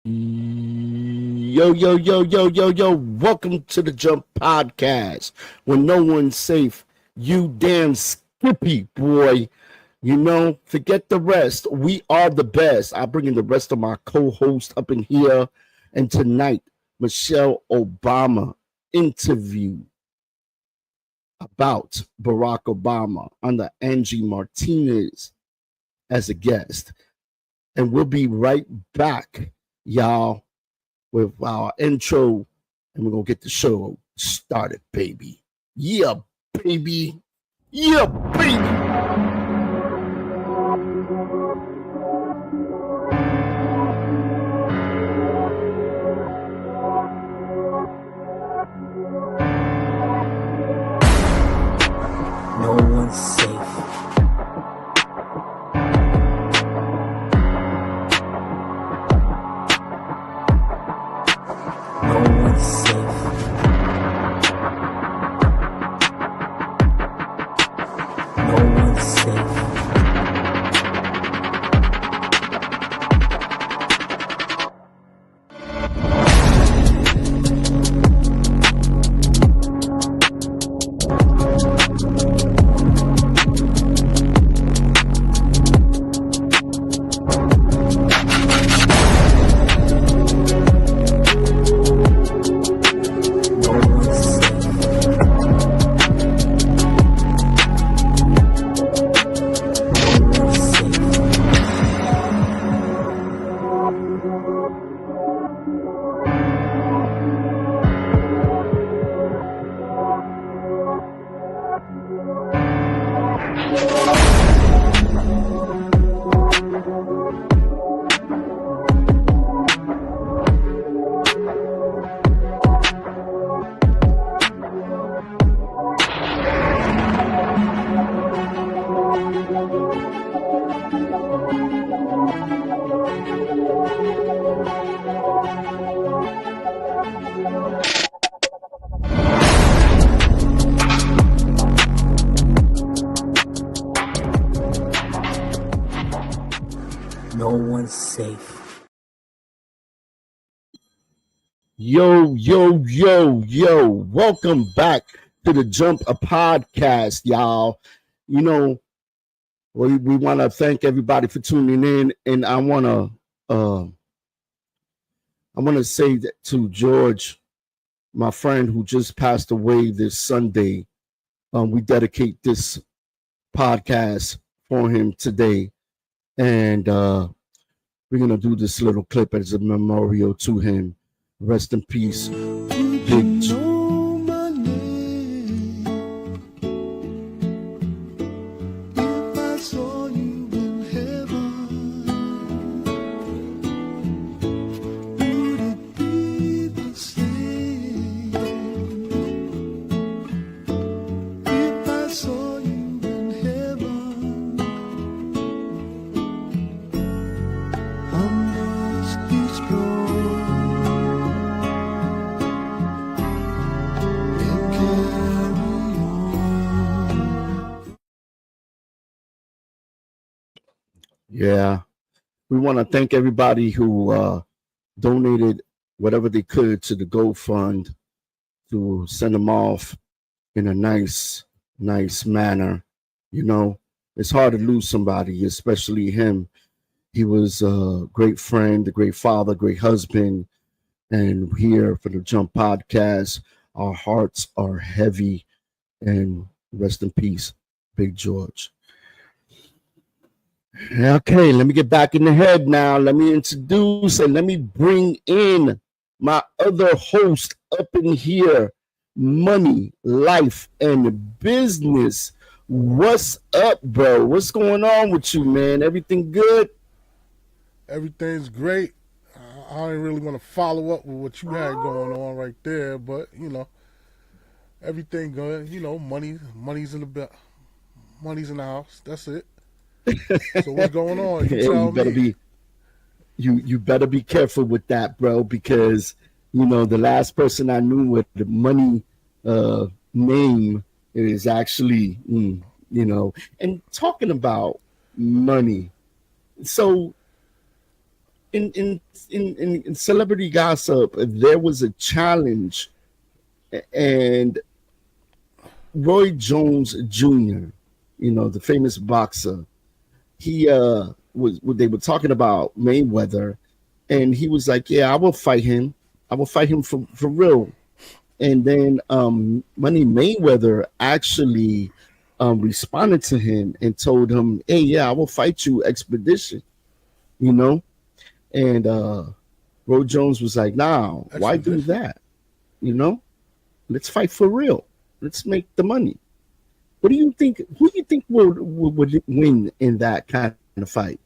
Yo, yo, yo, yo, yo, yo. Welcome to the Jump Podcast. When no one's safe, you damn Skippy boy. Forget the rest. We are the best. I bring in the rest of my co-host up in here. And tonight, Michelle Obama interview about Barack Obama under Angie Martinez as a guest. And we'll be right back, y'all, with our intro, and we're gonna get the show started, baby. Yeah, baby. Yeah, baby. No one's safe. No one's safe. No one's safe. No one's safe. Yo, yo, yo, yo. Welcome back to the Jump a Podcast, y'all. We want to thank everybody for tuning in, and I want to say that to George, my friend who just passed away this Sunday. We dedicate this podcast for him today, and we're gonna do this little clip as a memorial to him. Rest in peace, Big George. Yeah, we want to thank everybody who donated whatever they could to the GoFund to send them off in a nice manner. It's hard to lose somebody, especially him. He was a great friend, a great father, great husband. And here for the Jump Podcast, our hearts are heavy. And rest in peace, Big George. Okay, let me get back in the head now. Let me introduce and let me bring in my other host up in here. Money, life, and business. What's up, bro? What's going on with you, man? Everything good? Everything's great. I don't really want to follow up with what you had going on right there, but everything good. Money's in the house. That's it. So what's going on? You tell you better me. you better be careful with that, bro, because the last person I knew with the money name is actually and talking about money. So in celebrity gossip, there was a challenge, and Roy Jones Jr., the famous boxer, he they were talking about Mayweather, and he was like, "Yeah, I will fight him. I will fight him for real." And then Money Mayweather actually responded to him and told him, "Hey, yeah, I will fight you expedition." You know, and Roy Jones was like, "Nah, why do Expedition? that? You know, let's fight for real. Let's make the money." What do you think? Who do you think would win in that kind of fight?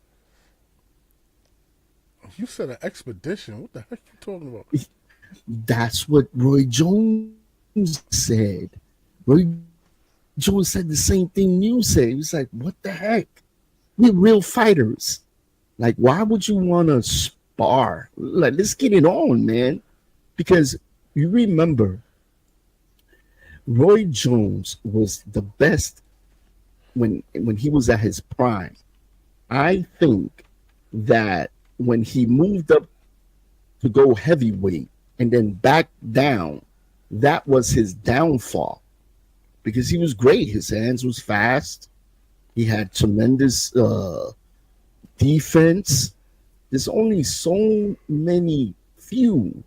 You said an expedition. What the heck are you talking about? That's what Roy Jones said. Roy Jones said the same thing you said. He was like, "What the heck? We're real fighters. Like, why would you want to spar? Like, let's get it on, man." Because you remember, Roy Jones was the best when he was at his prime. I think that when he moved up to go heavyweight and then back down, that was his downfall because he was great. His hands was fast. He had tremendous defense. There's only so many few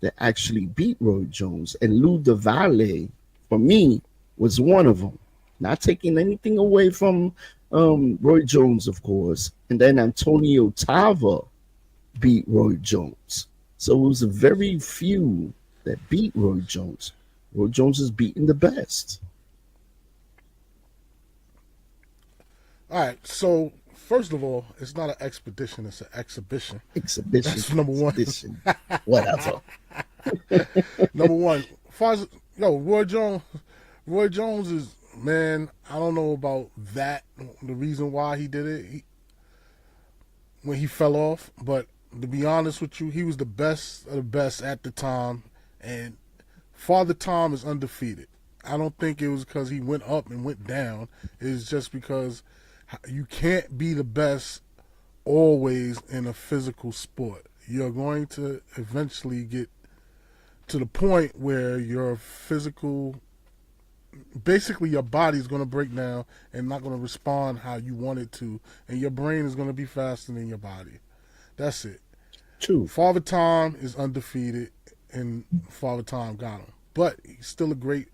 that actually beat Roy Jones, and Lou DeValle, for me, was one of them. Not taking anything away from Roy Jones, of course, and then Antonio Tava beat Roy Jones. So it was a very few that beat Roy Jones. Roy Jones is beating the best. All right. So first of all, it's not an expedition; it's an exhibition. Exhibition. That's number one. Exhibition. Whatever. Number one. Roy Jones. Roy Jones is, man. I don't know about that. The reason why he did it, when he fell off, but to be honest with you, he was the best of the best at the time, and Father Time is undefeated. I don't think it was because he went up and went down. It's just because you can't be the best always in a physical sport. You're going to eventually get to the point where your physical, basically your body's going to break down and not going to respond how you want it to, and your brain is going to be faster than your body. That's it. True. Father Time is undefeated, and Father Time got him. But he's still a great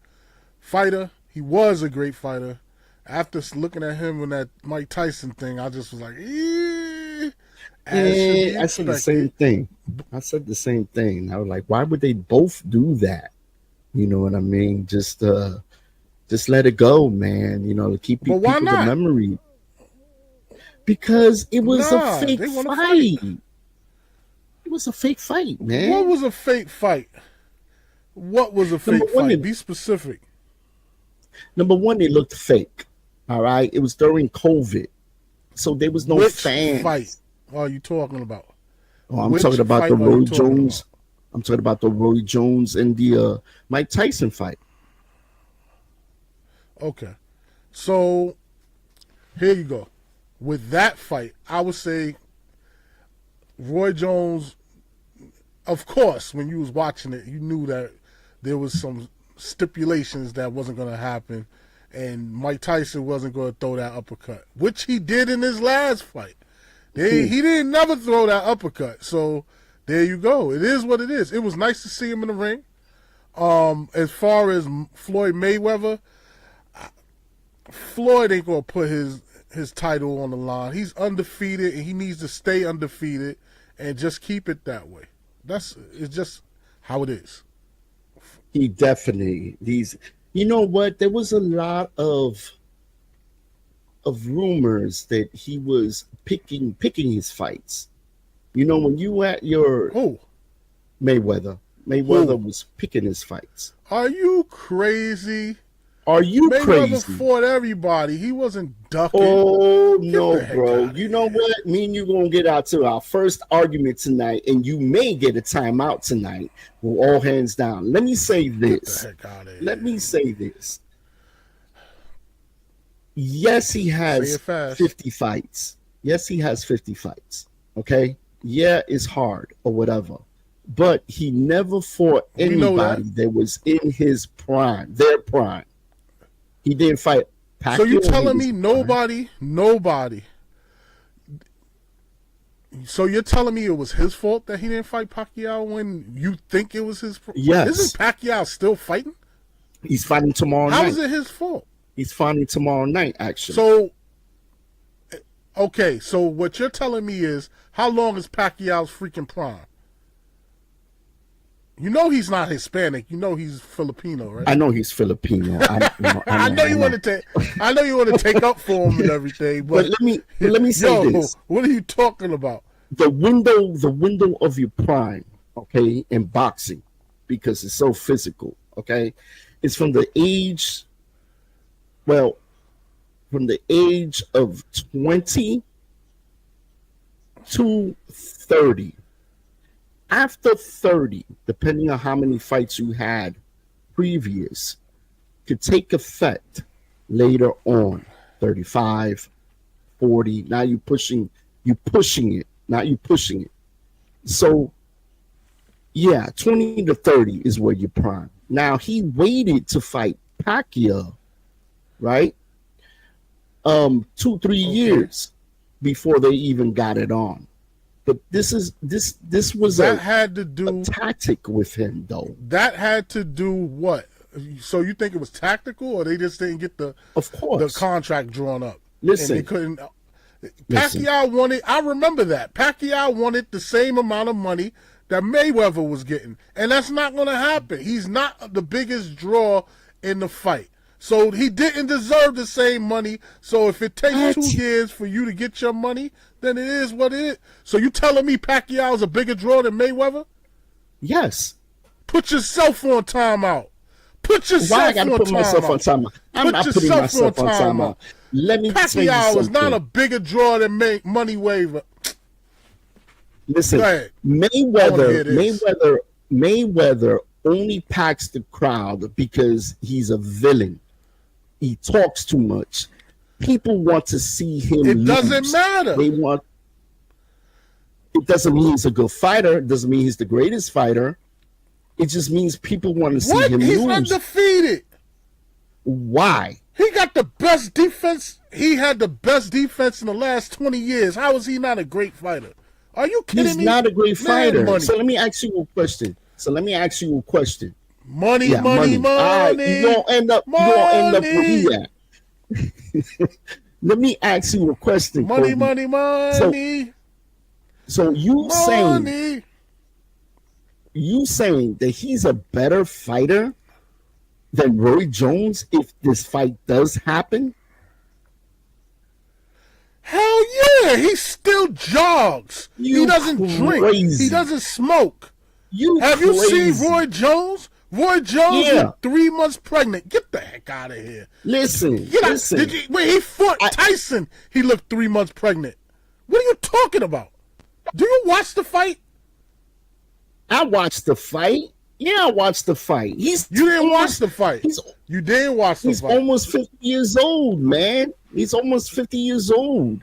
fighter. He was a great fighter. After looking at him in that Mike Tyson thing, I just was like, I said the same thing. I said the same thing. I was like, why would they both do that? You know what I mean? Just let it go, man. To keep people the memory. Because it was a fake fight. It was a fake fight, man. What was a fake fight? What was a fake fight? Be specific. Number one, it looked fake. All right, it was during COVID, so there was no fans. Which fight are you talking about? Oh, I'm talking about the Roy Jones. I'm talking about the Roy Jones and the Mike Tyson fight. Okay, so here you go. With that fight, I would say Roy Jones. Of course, when you was watching it, you knew that there was some stipulations that wasn't going to happen, and Mike Tyson wasn't going to throw that uppercut, which he did in his last fight. He didn't never throw that uppercut. So there you go. It is what it is. It was nice to see him in the ring. As far as Floyd Mayweather, Floyd ain't going to put his title on the line. He's undefeated, and he needs to stay undefeated and just keep it that way. It's just how it is. He definitely you know what? There was a lot of rumors that he was picking his fights. When you at your Mayweather was picking his fights. Are you crazy? Are you Mayweather crazy? fought everybody. He wasn't ducking. Oh, no, bro. You know what? Me and you going to get out to our first argument tonight, and you may get a timeout tonight with all hands down. Let me say this. Yes, he has 50 fights. Yes, he has 50 fights. Okay? Yeah, it's hard or whatever. But he never fought We know that. anybody that was in his prime, their prime. He didn't fight Pacquiao. So you when he telling was me prime. nobody? So you're telling me it was his fault that he didn't fight Pacquiao when you think it was his fault? Yes. Isn't Pacquiao still fighting? He's fighting tomorrow How night. is it his fault? He's fighting tomorrow night, actually. So, okay, so what you're telling me is, how long is Pacquiao's freaking prime? You know he's not Hispanic. You know he's Filipino, right? I know he's Filipino. I know you want to take up for him and everything, but let me say yo, this. what are you talking about? The window of your prime, okay, in boxing, because it's so physical, okay, it's from the age of 20 to 30. After 30, depending on how many fights you had previous, could take effect later on. 35, 40. Now you're pushing it. Not you pushing it. So yeah, 20 to 30 is where you're prime. Now he waited to fight Pacquiao, right? 2-3 years before they even got it on. But this was That had to a do tactic with him, though. that had to do what? So you think it was tactical, or they just didn't get the Of course. contract drawn up? Listen. And they couldn't. Listen. Pacquiao wanted. I remember that Pacquiao wanted the same amount of money that Mayweather was getting, and that's not going to happen. He's not the biggest draw in the fight, so he didn't deserve the same money. So if it takes What? 2 years for you to get your money, then it is what it is. So you telling me Pacquiao's a bigger draw than Mayweather? Yes. Put yourself on timeout. Put yourself Why I got to on put myself on timeout. timeout? I'm Put not putting yourself myself on on timeout. timeout. Let me tell you Pacquiao is not a something. bigger draw than Money Waiver. Listen, Go ahead. I wanna hear this. Mayweather only packs the crowd because he's a villain. He talks too much. People want to see him It lose. doesn't matter. It doesn't mean he's a good fighter. It doesn't mean he's the greatest fighter. It just means people want to see What? him He's lose. undefeated. Why? He got the best defense. He had the best defense in the last 20 years. How is he not a great fighter? Are you kidding He's me? not a great Man, fighter. money. So let me ask you a question. Money, Yeah, money, All right, money. you gonna end up where he at. Let me ask you a question. Money, Kobe. money, money. So you Money. saying that he's a better fighter than Roy Jones if this fight does happen? Hell yeah, he still jogs. He You doesn't drink. crazy. He doesn't smoke. Have crazy. you seen Roy Jones? Roy Jones Yeah. was 3 months pregnant. Get the heck out of here. Listen. When he fought Tyson, he looked 3 months pregnant. What are you talking about? Do you watch the fight? I watched the fight. Yeah, I watched the fight. You didn't watch the fight. You didn't watch the He's fight. almost 50 years old, man. He's almost 50 years old.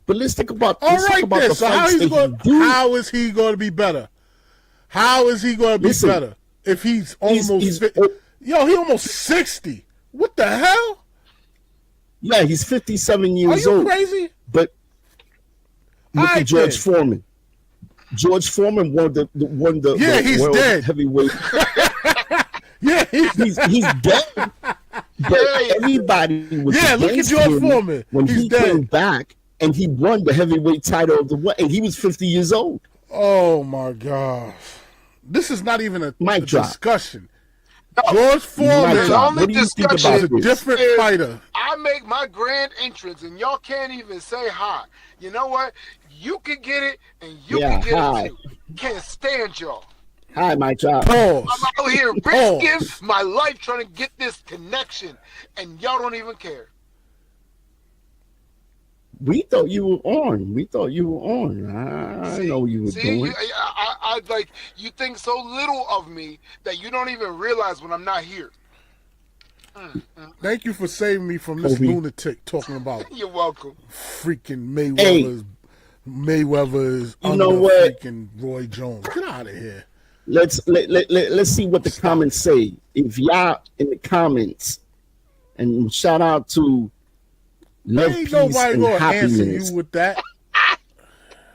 But let's think about All right, then. the So fights how is he going to be better? How is he going to be better if he's almost he almost 60? What the hell? Yeah, he's 57 years Are you old. crazy? But look All right, at George then. Foreman. George Foreman won the he's world dead. heavyweight. Yeah, he's dead. But everybody was look at against George him Foreman. when He's he dead. came back and he won the heavyweight title of the world, and he was 50 years old. Oh my gosh. This is not even a Mic drop. discussion. George Foreman Mic drop. What do you think is about a this? different fighter. I make my grand entrance and y'all can't even say hi. You know what? You can get it and you can get hi. it too. Can't stand y'all. Hi, my job. Pause. I'm out here Pause. risking my life trying to get this connection and y'all don't even care. We thought you were on. I know what you were doing. I like you think so little of me that you don't even realize when I'm not here. Thank you for saving me from this Kobe. lunatic talking about You're welcome. freaking Mayweather's Mayweather is You under know what? freaking Roy Jones. Get out of here. Let's see what the comments say. If y'all in the comments, and shout out to Love, Ain't Peace, nobody and gonna answer you Happiness. with that.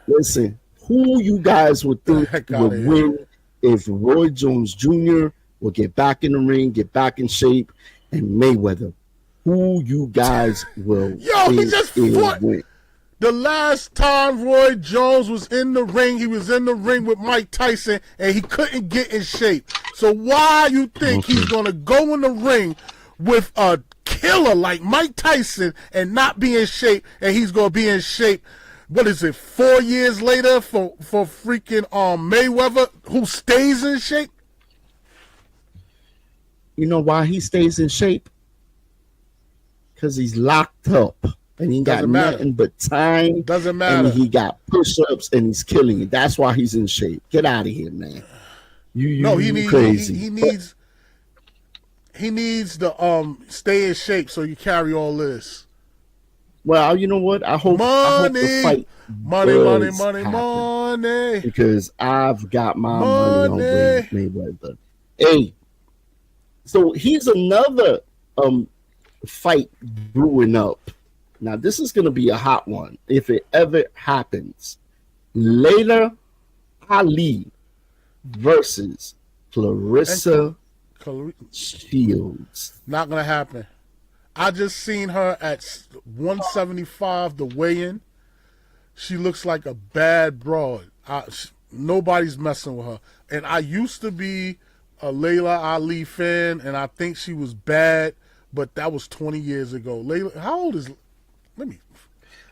Listen, who you guys would think Heck would outta here. win if Roy Jones Jr. will get back in the ring, get back in shape, and Mayweather? Who you guys will Yo, he think just will fought. win? The last time Roy Jones was in the ring, he was in the ring with Mike Tyson, and he couldn't get in shape. So why you think he's going to go in the ring with a killer like Mike Tyson and not be in shape, and he's going to be in shape, what is it, 4 years later for freaking Mayweather, who stays in shape? You know why he stays in shape? Because he's locked up. And he got Doesn't matter. nothing but time. Doesn't matter. And he got push-ups and he's killing it. That's why he's in shape. Get out of here, man. No, he you needs crazy. he needs to stay in shape so you carry all this. Well, you know what? I hope the fight does happen, because I've got my money on Mayweather. Hey, so here's another fight brewing up. Now, this is going to be a hot one if it ever happens. Layla Ali versus Clarissa Shields. Not going to happen. I just seen her at 175, the weigh-in. She looks like a bad broad. Nobody's messing with her. And I used to be a Layla Ali fan, and I think she was bad, but that was 20 years ago. Layla, how old is... Let me.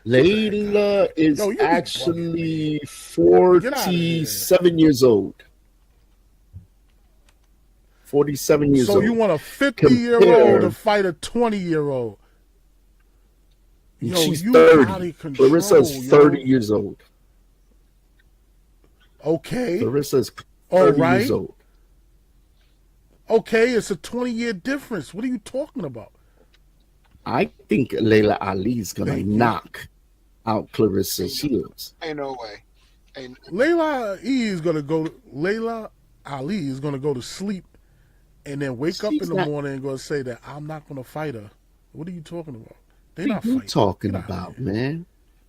Layla is actually 47 years old. 47 years old. So you want a 50-year-old to fight a 20-year-old? She's 30. Clarissa's 30 years old. Okay. Clarissa's 30 years old. Okay, it's a 20-year difference. What are you talking about? I think Layla Ali is gonna knock out Clarissa Shields. Ain't no way. Layla Ali is gonna go to sleep and then wake up in the morning and go say that I'm not gonna fight her. What are you talking about? They're not fighting. What are you talking about, man?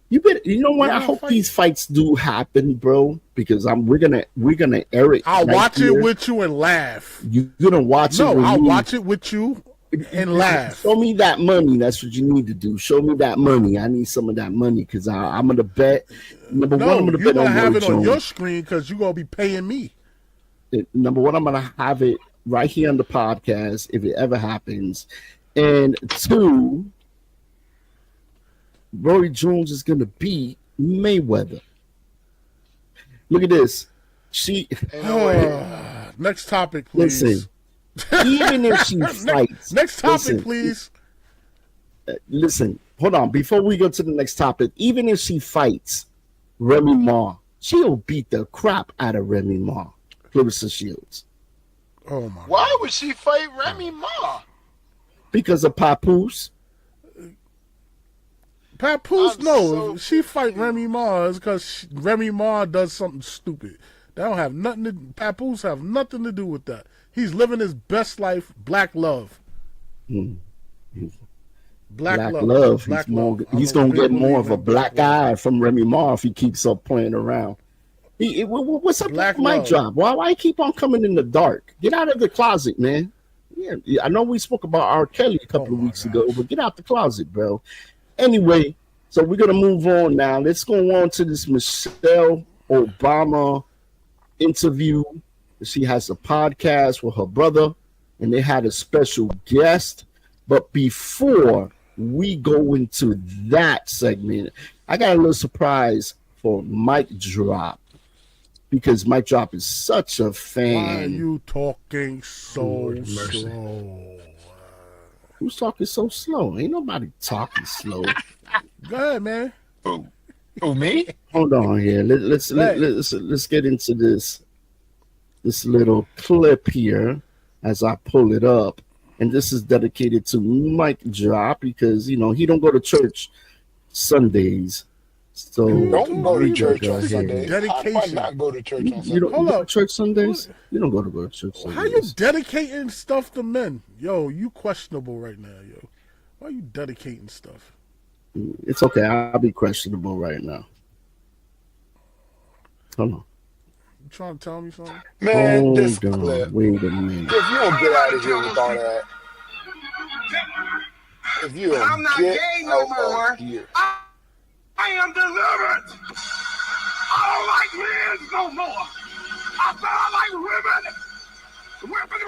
You know what? I hope these fights do happen, bro. Because we're gonna air it. I'll watch it with you and laugh. You're gonna watch it. No, I'll watch it with you and laugh. Show me that money. That's what you need to do. Show me that money. I need some of that money because I'm gonna bet. Number one, I'm gonna bet you're gonna on have Roy it on Jones. your screen because you're gonna be paying me. Number one, I'm gonna have it right here on the podcast if it ever happens. And two, Roy Jones is gonna beat Mayweather. Look at this. Next topic, please. Listen, even if she fights. Next topic, please. Listen, hold on. Before we go to the next topic, even if she fights Remy Ma, she'll beat the crap out of Remy Ma. Clarissa Shields. Oh my! Why would she fight Remy Ma? Because of Papoose. Papoose, no. If she fight Remy Ma, it's because Remy Ma does something stupid. That don't have nothing to. Papoose have nothing to do with that. He's living his best life. Black love. Black love. He's gonna get more of a black eye from Remy Ma if he keeps up playing around. What's up with my job? Why keep on coming in the dark? Get out of the closet, man. Yeah, I know we spoke about R. Kelly a couple of weeks ago, but get out the closet, bro. Anyway, so we're gonna move on now. Let's go on to this Michelle Obama interview. She has a podcast with her brother, and they had a special guest. But before we go into that segment, I got a little surprise for Mike Drop, because Mike Drop is such a fan. Why are you talking so slow? Who's talking so slow? Ain't nobody talking slow. Go ahead, man. Oh, me? Hold on here. Let's get into this little clip here as I pull it up. And this is dedicated to Mike Drop because, he don't go to church Sundays. So Don't go to we church go on ahead. Sundays. I might Dedication. not go to church on You Sundays. don't Hold go to up. church Sundays? You don't go to church How you Sundays. dedicating stuff to men? Yo, you questionable right now, yo. Why you dedicating stuff? It's okay. I'll be questionable right now. Hold on. You trying to tell me something? Man, this Hold clip. on. Wait a minute. If you don't get out of here with all that, if you I'm don't not get gay no out more. of here. I am delivered. I don't like men no more. I said I like women. Women.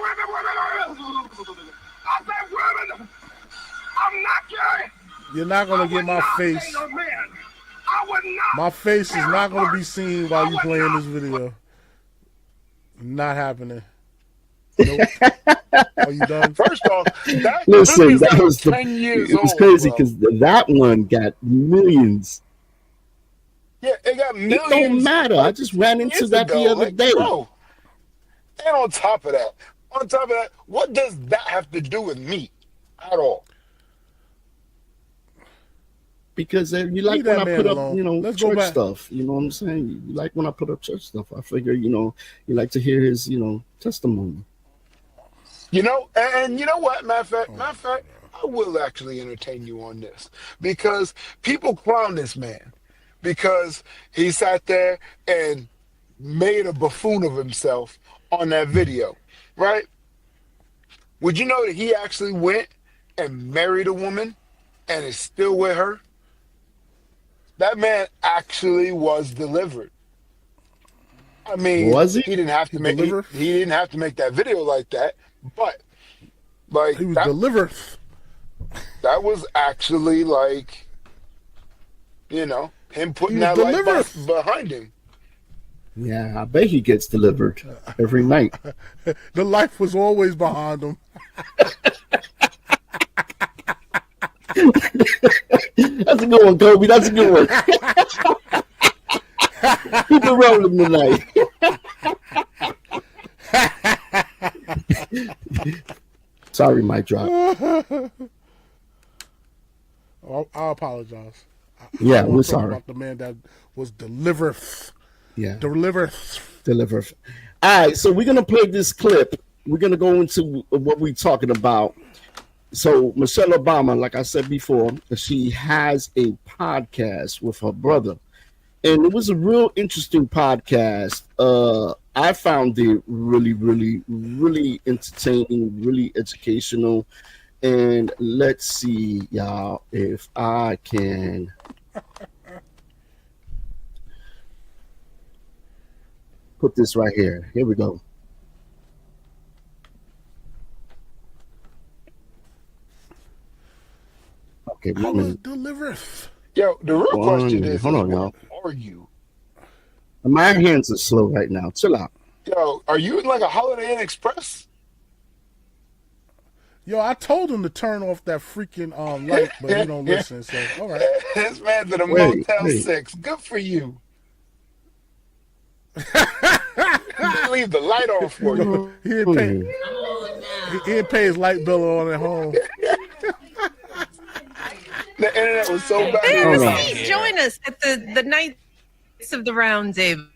I said women. I'm not gay. You're not gonna get my face. I would not. My face is not gonna be seen while you playing this video. Not happening. Nope. Are you done? First off, that clip Listen, is that like was 10 years it was old, crazy bro. because that one got millions. Yeah, it got It millions. don't matter. I just ran into years that the ago, other like, day. bro. And on top of that, what does that have to do with me at all? Because you like Leave when that I man put up, alone. Let's go church back. stuff. You know what I'm saying? You like when I put up church stuff. I figure, you like to hear his, testimony. And you know what? Matter of fact, I will actually entertain you on this because people clown this man because he sat there and made a buffoon of himself on that video, right? Would you know that he actually went and married a woman and is still with her? That man actually was delivered. I mean, Was he? he didn't have to make delivered? he didn't have to make that video like that, but like He was that, delivered. that was actually like, him putting He was that light delivered. behind him. Yeah, I bet he gets delivered every night. The life was always behind him. That's a good one, Kobe. That's a good one. Keep it rolling tonight. Sorry, mic drop. I apologize. Yeah, I we're wanna talk sorry. about the man that was delivered. Yeah, Delivered. deliver. All right, so we're gonna play this clip. We're gonna go into what we're talking about. So Michelle Obama, like I said before, she has a podcast with her brother, and it was a real interesting podcast. I found it really, really, really entertaining, really educational. And let's see, y'all, if I can put this right here. Here we go. Okay, I 1 was minute. delivered. Yo, the real One question minute. is, Hold on, what y'all. are you? My hands are slow right now. Chill out. Yo, are you in like a Holiday Inn Express? Yo, I told him to turn off that freaking light, but he don't listen. So, all right. This man's at a Wait, Motel wait. 6. Good for you. They leave the light on for you. He didn't pay. He didn't pay his light bill on at home. The internet was so bad. Hold on. Please join us at the Nights of the Round Table.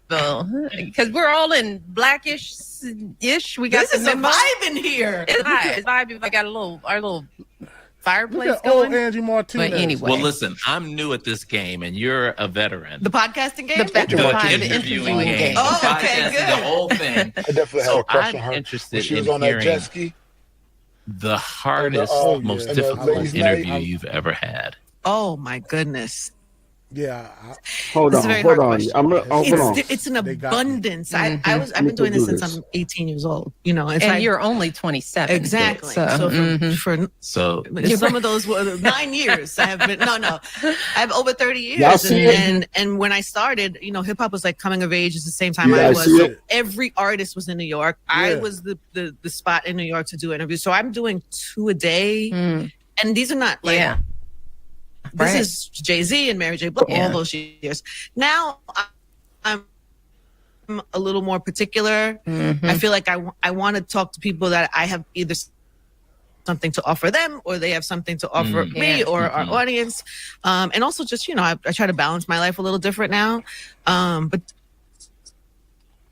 Because we're all in blackish-ish. We got This the is a memo. vibe in here. It's vibe. I got our little Look fireplace at old going. Angie Martinez. But anyway. Well, listen, I'm new at this game, and you're a veteran. The podcasting game? The interviewing game. Oh, the okay, podcasting, good. the whole thing. I definitely had So a crush I'm on her when interested she was in on that hearing jet ski. the hardest, Oh, most yeah. difficult ladies' night. interview you've ever had. Oh my goodness. Yeah. Hold It's a on. very Hold hard on. question. Hold on. It's an They got me. abundance. I've Let me been doing this do since this. I'm 18 years old. You know, if And I, you're only 27. exactly. So, for So some of those were 9 years. I have been I have over 30 Y'all years. see it? And when I started, hip hop was like coming of age at the same time Yeah, I I was. see So it. every artist was in New York. I Yeah. was the spot in New York to do interviews. So I'm doing 2 a day. Mm. And these are not like Yeah. this Right. is Jay-Z and Mary J. Blige, Yeah. all those years. Now I'm a little more particular. Mhm. I feel like I want to talk to people that I have either something to offer them, or they have something to offer me or our audience. And also just, I try to balance my life a little different now. But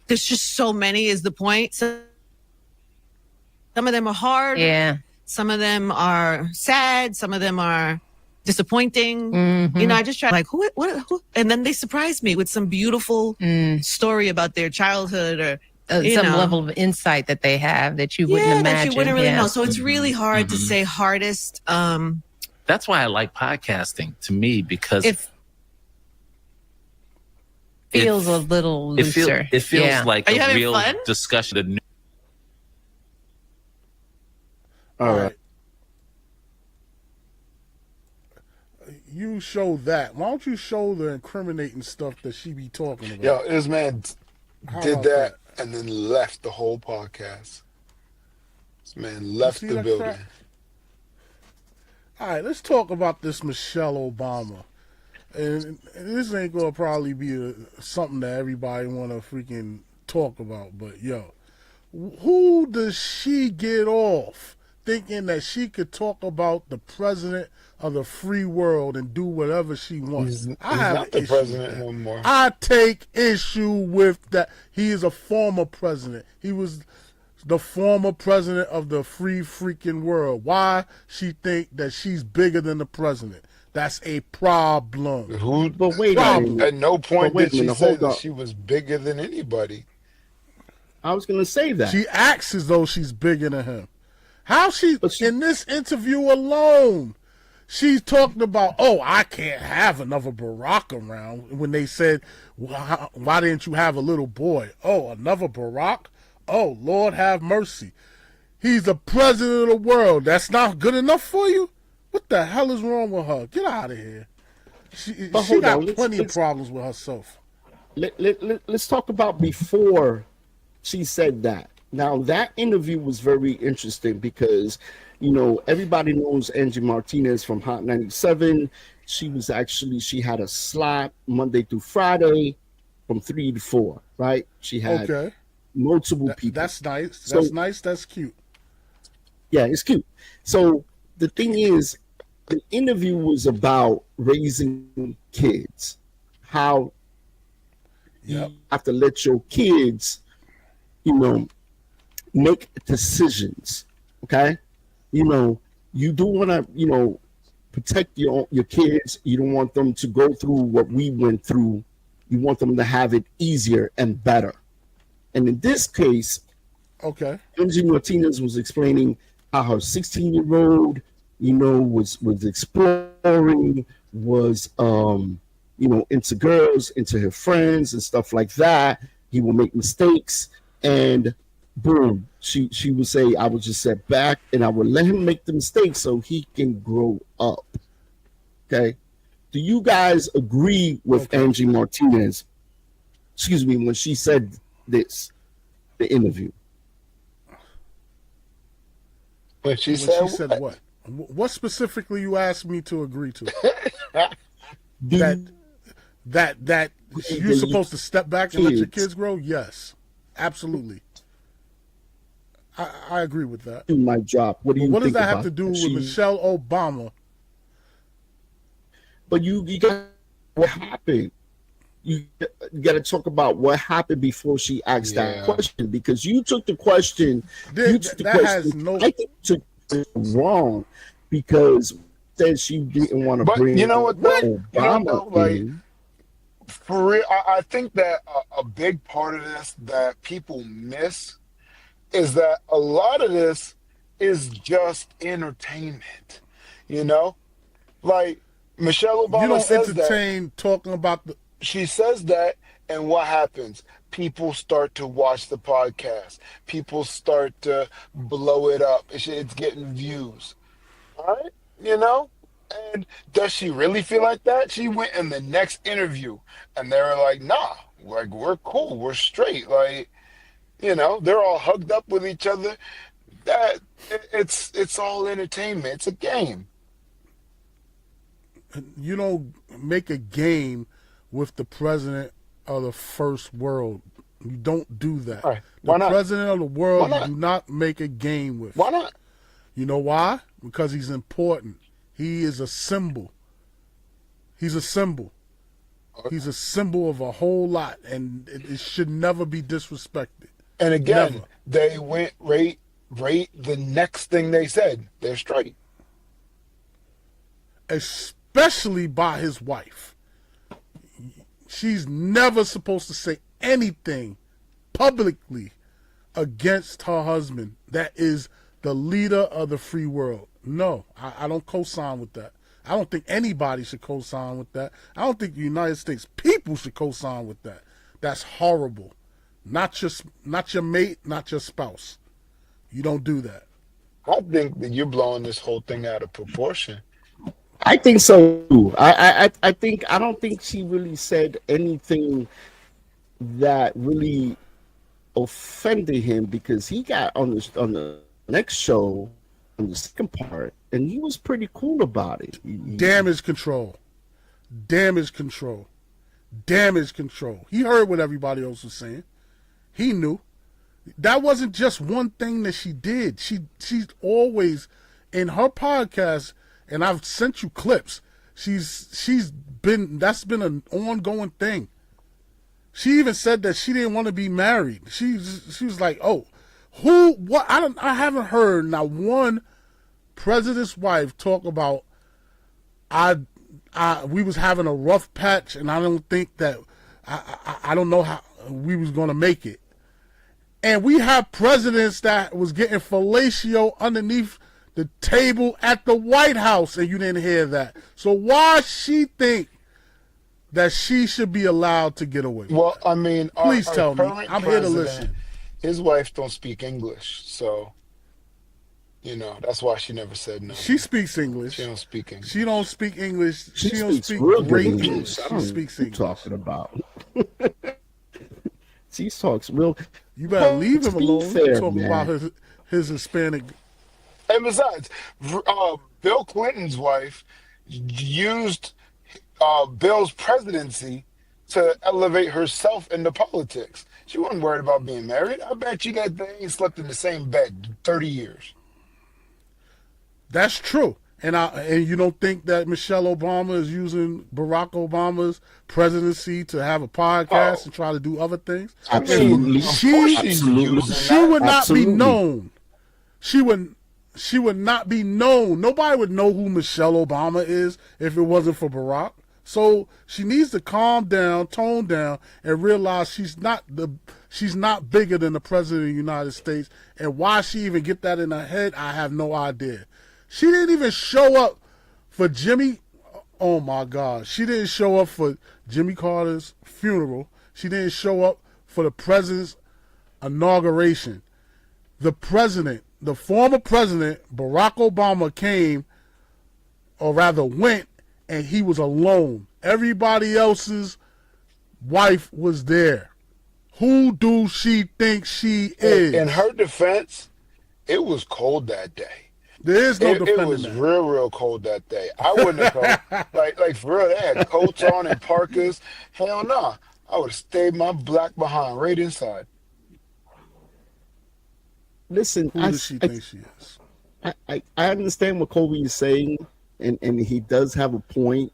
there's just so many is the point. So some of them are hard. Yeah. Some of them are sad. Some of them are disappointing. Mhm. I just try who, and then they surprise me with some beautiful story about their childhood or Some level of insight that they have that you wouldn't imagine. that you wouldn't really Yeah. know. So it's really hard to say hardest. That's why I like podcasting to me, because It feels a little looser. it feels like Are you a having real fun? discussion. All right. You show that. Why don't you show the incriminating stuff that she be talking about? Yo, this man How did about that and then left the whole podcast. This man left see the that building. crap? All right, let's talk about this Michelle Obama. And this ain't gonna probably be something that everybody want to freaking talk about, but yo, who does she get off thinking that she could talk about the president of the free world and do whatever she wants? He's I have not the an issue with president that. anymore. I take issue with that. He is a former president. He was the former president of the free freaking world. Why she think that she's bigger than the president? That's a problem. Who? But wait a Problem. minute. At no point But wait did a she minute, say hold that up. she was bigger than anybody. I was gonna say that. She acts as though she's bigger than him. How But she- in this interview alone, she's talking about, oh, I can't have another Barack around. When they said, why didn't you have a little boy? Oh, another Barack? Oh, Lord have mercy. He's the president of the world. That's not good enough for you? What the hell is wrong with her? Get out of here. She hold got on, plenty of let's- problems with herself. Let's talk about before she said that. Now, that interview was very interesting because, everybody knows Angie Martinez from Hot 97. She had a slot Monday through Friday from 3 to 4, right? She had Okay. multiple people. That's nice. So- That's nice. That's cute. Yeah, it's cute. So the thing is, the interview was about raising kids. How Yep. you have to let your kids, make decisions. Okay, you do want to, protect your kids. You don't want them to go through what we went through. You want them to have it easier and better. And in this case, Okay. Angie Martinez was explaining how her 16-year-old, was exploring, was into girls, into her friends and stuff like that. He will make mistakes, and boom, she would say, I would just sit back and I would let him make the mistakes so he can grow up. Okay. Do you guys agree with Angie Martinez? Excuse me, when she said this, the interview. When she When said, she said what? What specifically you asked me to agree to? Do that you- you're supposed to step back and let your Kids. kids grow? Yes, absolutely. I agree with that. do my job? What do But you what does think that have about to do that? with She- Michelle Obama? But you got what happened. You got to talk about what happened before she asked that Yeah. question, because you took the question. You took the That has question. no. I think you took it wrong because said she didn't want to But bring you know what, though? You know, Obama though, like, in. for real, I think that a big part of this that people miss is that a lot of this is just entertainment. Like Michelle You Obama don't says that. entertain talking about the. She says that, and what happens? People start to watch the podcast. People start to blow it up. It's getting views. All right? And does she really feel like that? She went in the next interview, and they were like, nah, like, we're cool. We're straight. Like, they're all hugged up with each other. It's all entertainment. It's a game. You don't make a game with the president of the first world. You don't do that. All right. The Why not? president of the Why world, you not? do not make a game with. Why not? You know why? Because he's important. He is a symbol. He's a symbol. He's a symbol of a whole lot, and it should never be disrespected. And again, Never. they went right the next thing they said. They're straight. Especially by his wife. She's never supposed to say anything publicly against her husband that is the leader of the free world. No, I don't co-sign with that. I don't think anybody should co-sign with that. I don't think the United States people should co-sign with that. That's horrible. Not your mate, not your spouse. You don't do that. I think that you're blowing this whole thing out of proportion. I think so too. I don't think she really said anything that really offended him, because he got on the next show, on the second part, and he was pretty cool about it. Damage control. Damage control. Damage control. He heard what everybody else was saying. He knew. That wasn't just one thing that she did. She's always, in her podcast, and I've sent you clips, that's been an ongoing thing. She even said that she didn't want to be married. She was like, oh, what? I haven't heard not one president's wife talk about, we was having a rough patch, and I don't think that, I don't know how we was going to make it. And we have presidents that was getting fellatio underneath the table at the White House, and you didn't hear that. So why she think that she should be allowed to get away with Well, that? I mean, Please our tell me. current I'm here to president, listen. His wife don't speak English, so that's why she never said no. She speaks English. She don't speak English. She don't speak English. She don't speaks speak real good great English. English. I She don't know speaks what English. you're talking about. She talks real. You better leave him To be alone. fair, Talking man. about his Hispanic. And besides, Bill Clinton's wife used Bill's presidency to elevate herself into politics. She wasn't worried about being married. I bet you that they ain't slept in the same bed in 30 years. That's true. And you don't think that Michelle Obama is using Barack Obama's presidency to have a podcast and try to do other things? Absolutely. Of course she's using She that. would not Absolutely. be known. She would not be known. Nobody would know who Michelle Obama is if it wasn't for Barack. So she needs to calm down, tone down, and realize she's not bigger than the president of the United States. And why she even get that in her head, I have no idea. She didn't even show up for Jimmy. Oh my God. She didn't show up for Jimmy Carter's funeral. She didn't show up for the president's inauguration. The former president, Barack Obama, came, or rather went, and he was alone. Everybody else's wife was there. Who do she think she is? In her defense, it was cold that day. There is no It defending was that. real cold that day. I wouldn't have come. like for real, they had coats on and parkas. Hell no. I would have stayed my black behind right inside. Listen, Who does she think she is? I understand what Kobe is saying, and he does have a point.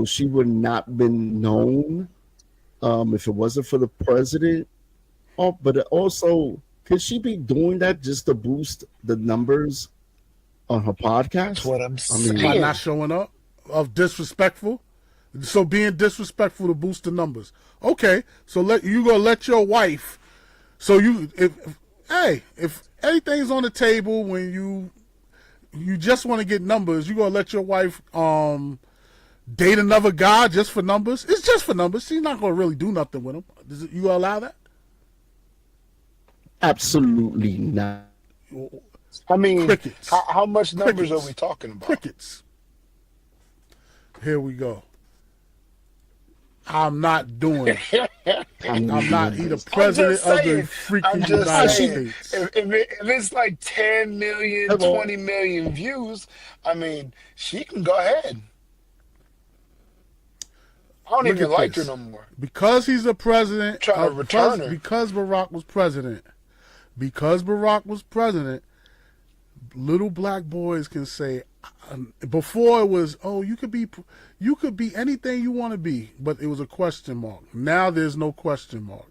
She would not been known if it wasn't for the president. Oh, but also, could she be doing that just to boost the numbers on her podcast? That's what I'm saying. By not showing up? Of disrespectful? So being disrespectful to boost the numbers. Okay, so you gonna let your wife. So if anything's on the table when you just want to get numbers, you gonna let your wife date another guy just for numbers? It's just for numbers. She's not gonna really do nothing with him. You gonna allow that? Absolutely not. I mean, Crickets. how much numbers Crickets. are we talking about? Crickets. Here we go. I'm not doing it. I'm not. He the president of the freaking United States. If it's like 10 million, 20 million views, I mean, she can go ahead. I don't Look even at like this. her no more. Because he's a president. Trying to return her. Because Barack was president. Because Barack was president, little black boys can say, before it was, oh, you could be anything you want to be, but it was a question mark. Now there's no question mark.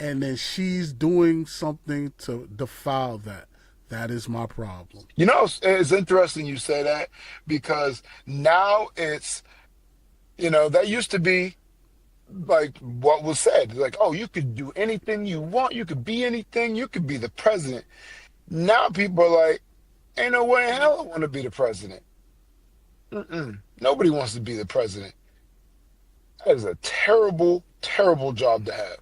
And then she's doing something to defile that. That is my problem. You know, it's interesting you say that because now that used to be like what was said. Like, oh, you could do anything you want. You could be anything. You could be the president. Now people are like, ain't no way in hell I want to be the president. Nobody wants to be the president. That is a terrible, terrible job to have.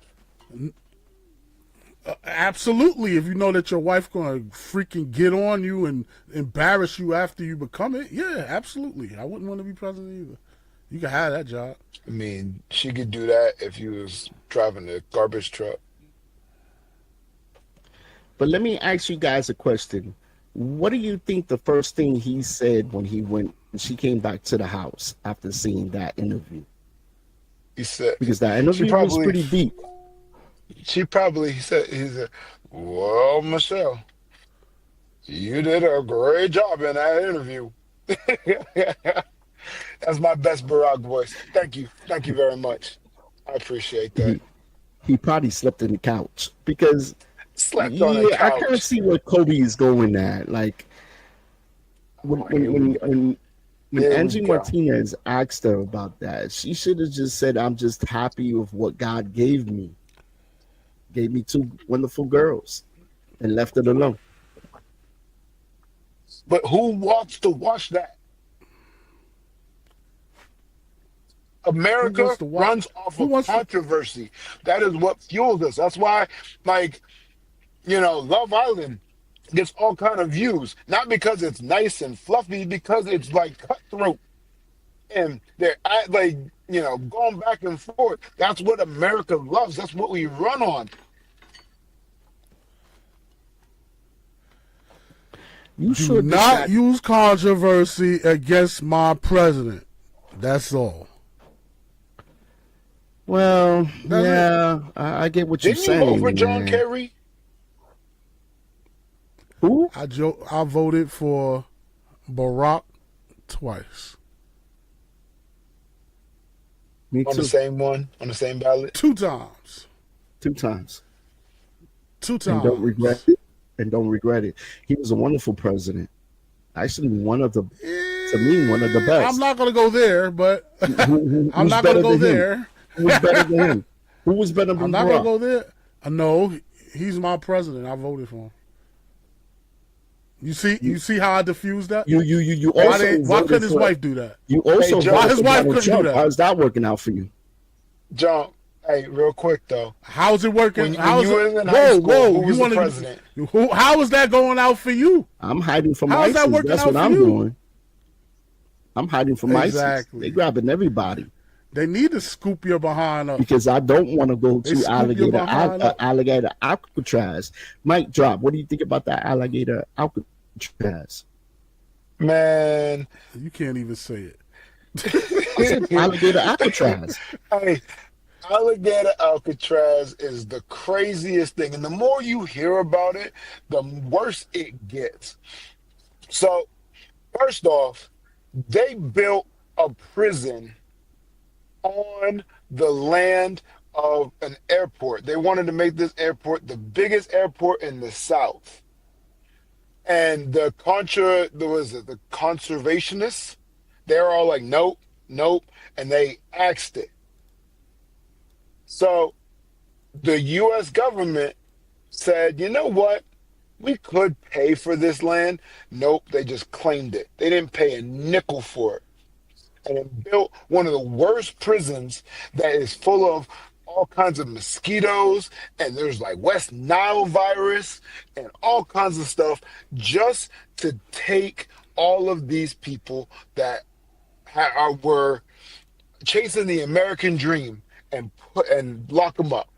Absolutely. If you know that your wife gonna freaking get on you and embarrass you after you become it, yeah, absolutely. I wouldn't want to be president either. You can have that job. I mean, she could do that if you was driving a garbage truck. But let me ask you guys a question. What do you think the first thing he said when she came back to the house after seeing that interview? He said, because that interview was pretty deep. He said, well, Michelle, you did a great job in that interview. That's my best Barrack voice. Thank you. Thank you very much. I appreciate that. He probably slept in the couch because slept on the couch. I kind of see what Kobe is going at. Like when Angie Martinez asked her about that, she should have just said, I'm just happy with what God gave me. Gave me 2 wonderful girls and left it alone. But who wants to watch that? America runs off of controversy. That is what fuels us. That's why, Love Island gets all kind of views. Not because it's nice and fluffy, because it's like cutthroat. And they're going back and forth. That's what America loves. That's what we run on. You should not use controversy against my president. That's all. Well, I get what you're saying. Didn't you vote for John Kerry? Who? I voted for Barrack twice. Me too. On the same one? On the same ballot? 2 times. 2 times. 2 times. And don't regret it. He was a wonderful president. Actually, one of the best. I'm not going to go there, but I'm not going to go there. Who was better than him? Who was better than I'm not going to go there. No, he's my president. I voted for him. You see how I diffused that? You also why couldn't his wife do that? You also why his wife couldn't do that? How's that working out for you? John, hey, real quick though. How's it working? When you were in high school, who was the president? How is that going out for you? I'm hiding from ISIS. That's what I'm doing. I'm hiding from ISIS. They grabbing everybody. They need to scoop your behind up. Because I don't want to go to alligator Alcatraz. Mike Drop, what do you think about that alligator Alcatraz? Man. You can't even say it. I said alligator Alcatraz. Hey, alligator Alcatraz is the craziest thing. And the more you hear about it, the worse it gets. So, first off, they built a prison on the land of an airport. They wanted to make this airport the biggest airport in the South. And the conservationists, they're all like, nope, and they axed it. So the U.S. government said, you know what? We could pay for this land. Nope, they just claimed it. They didn't pay a nickel for it. And it built one of the worst prisons that is full of all kinds of mosquitoes, and there's like West Nile virus and all kinds of stuff just to take all of these people that were chasing the American dream and lock them up.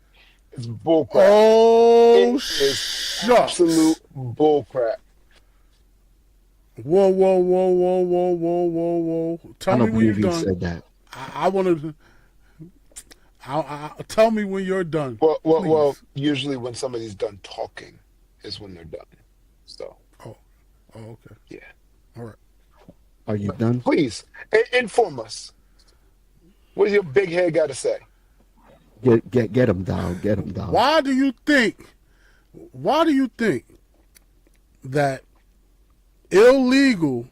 It's bullcrap. Oh, it is absolute bullcrap. Whoa. Tell me when you're done. Said that. I want to. Tell me when you're done. Well, usually when somebody's done talking is when they're done. So. Oh, okay. Yeah. All right. Are you done? Please inform us. What does your big head got to say? Get him down. Get him down. Why do you think that illegal?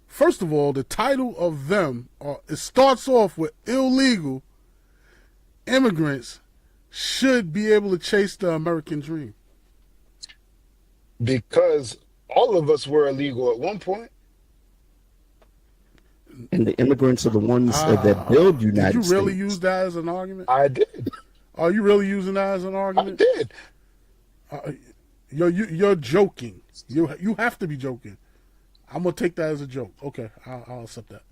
First of all, the title of them, it starts off with illegal immigrants should be able to chase the American dream. Because all of us were illegal at one point. And the immigrants are the ones that build United Did States. you really use that as an argument? I did. Are you really using that as an I argument? did. You're joking. You have to be joking. I'm gonna take that as a joke. Okay, I'll accept that.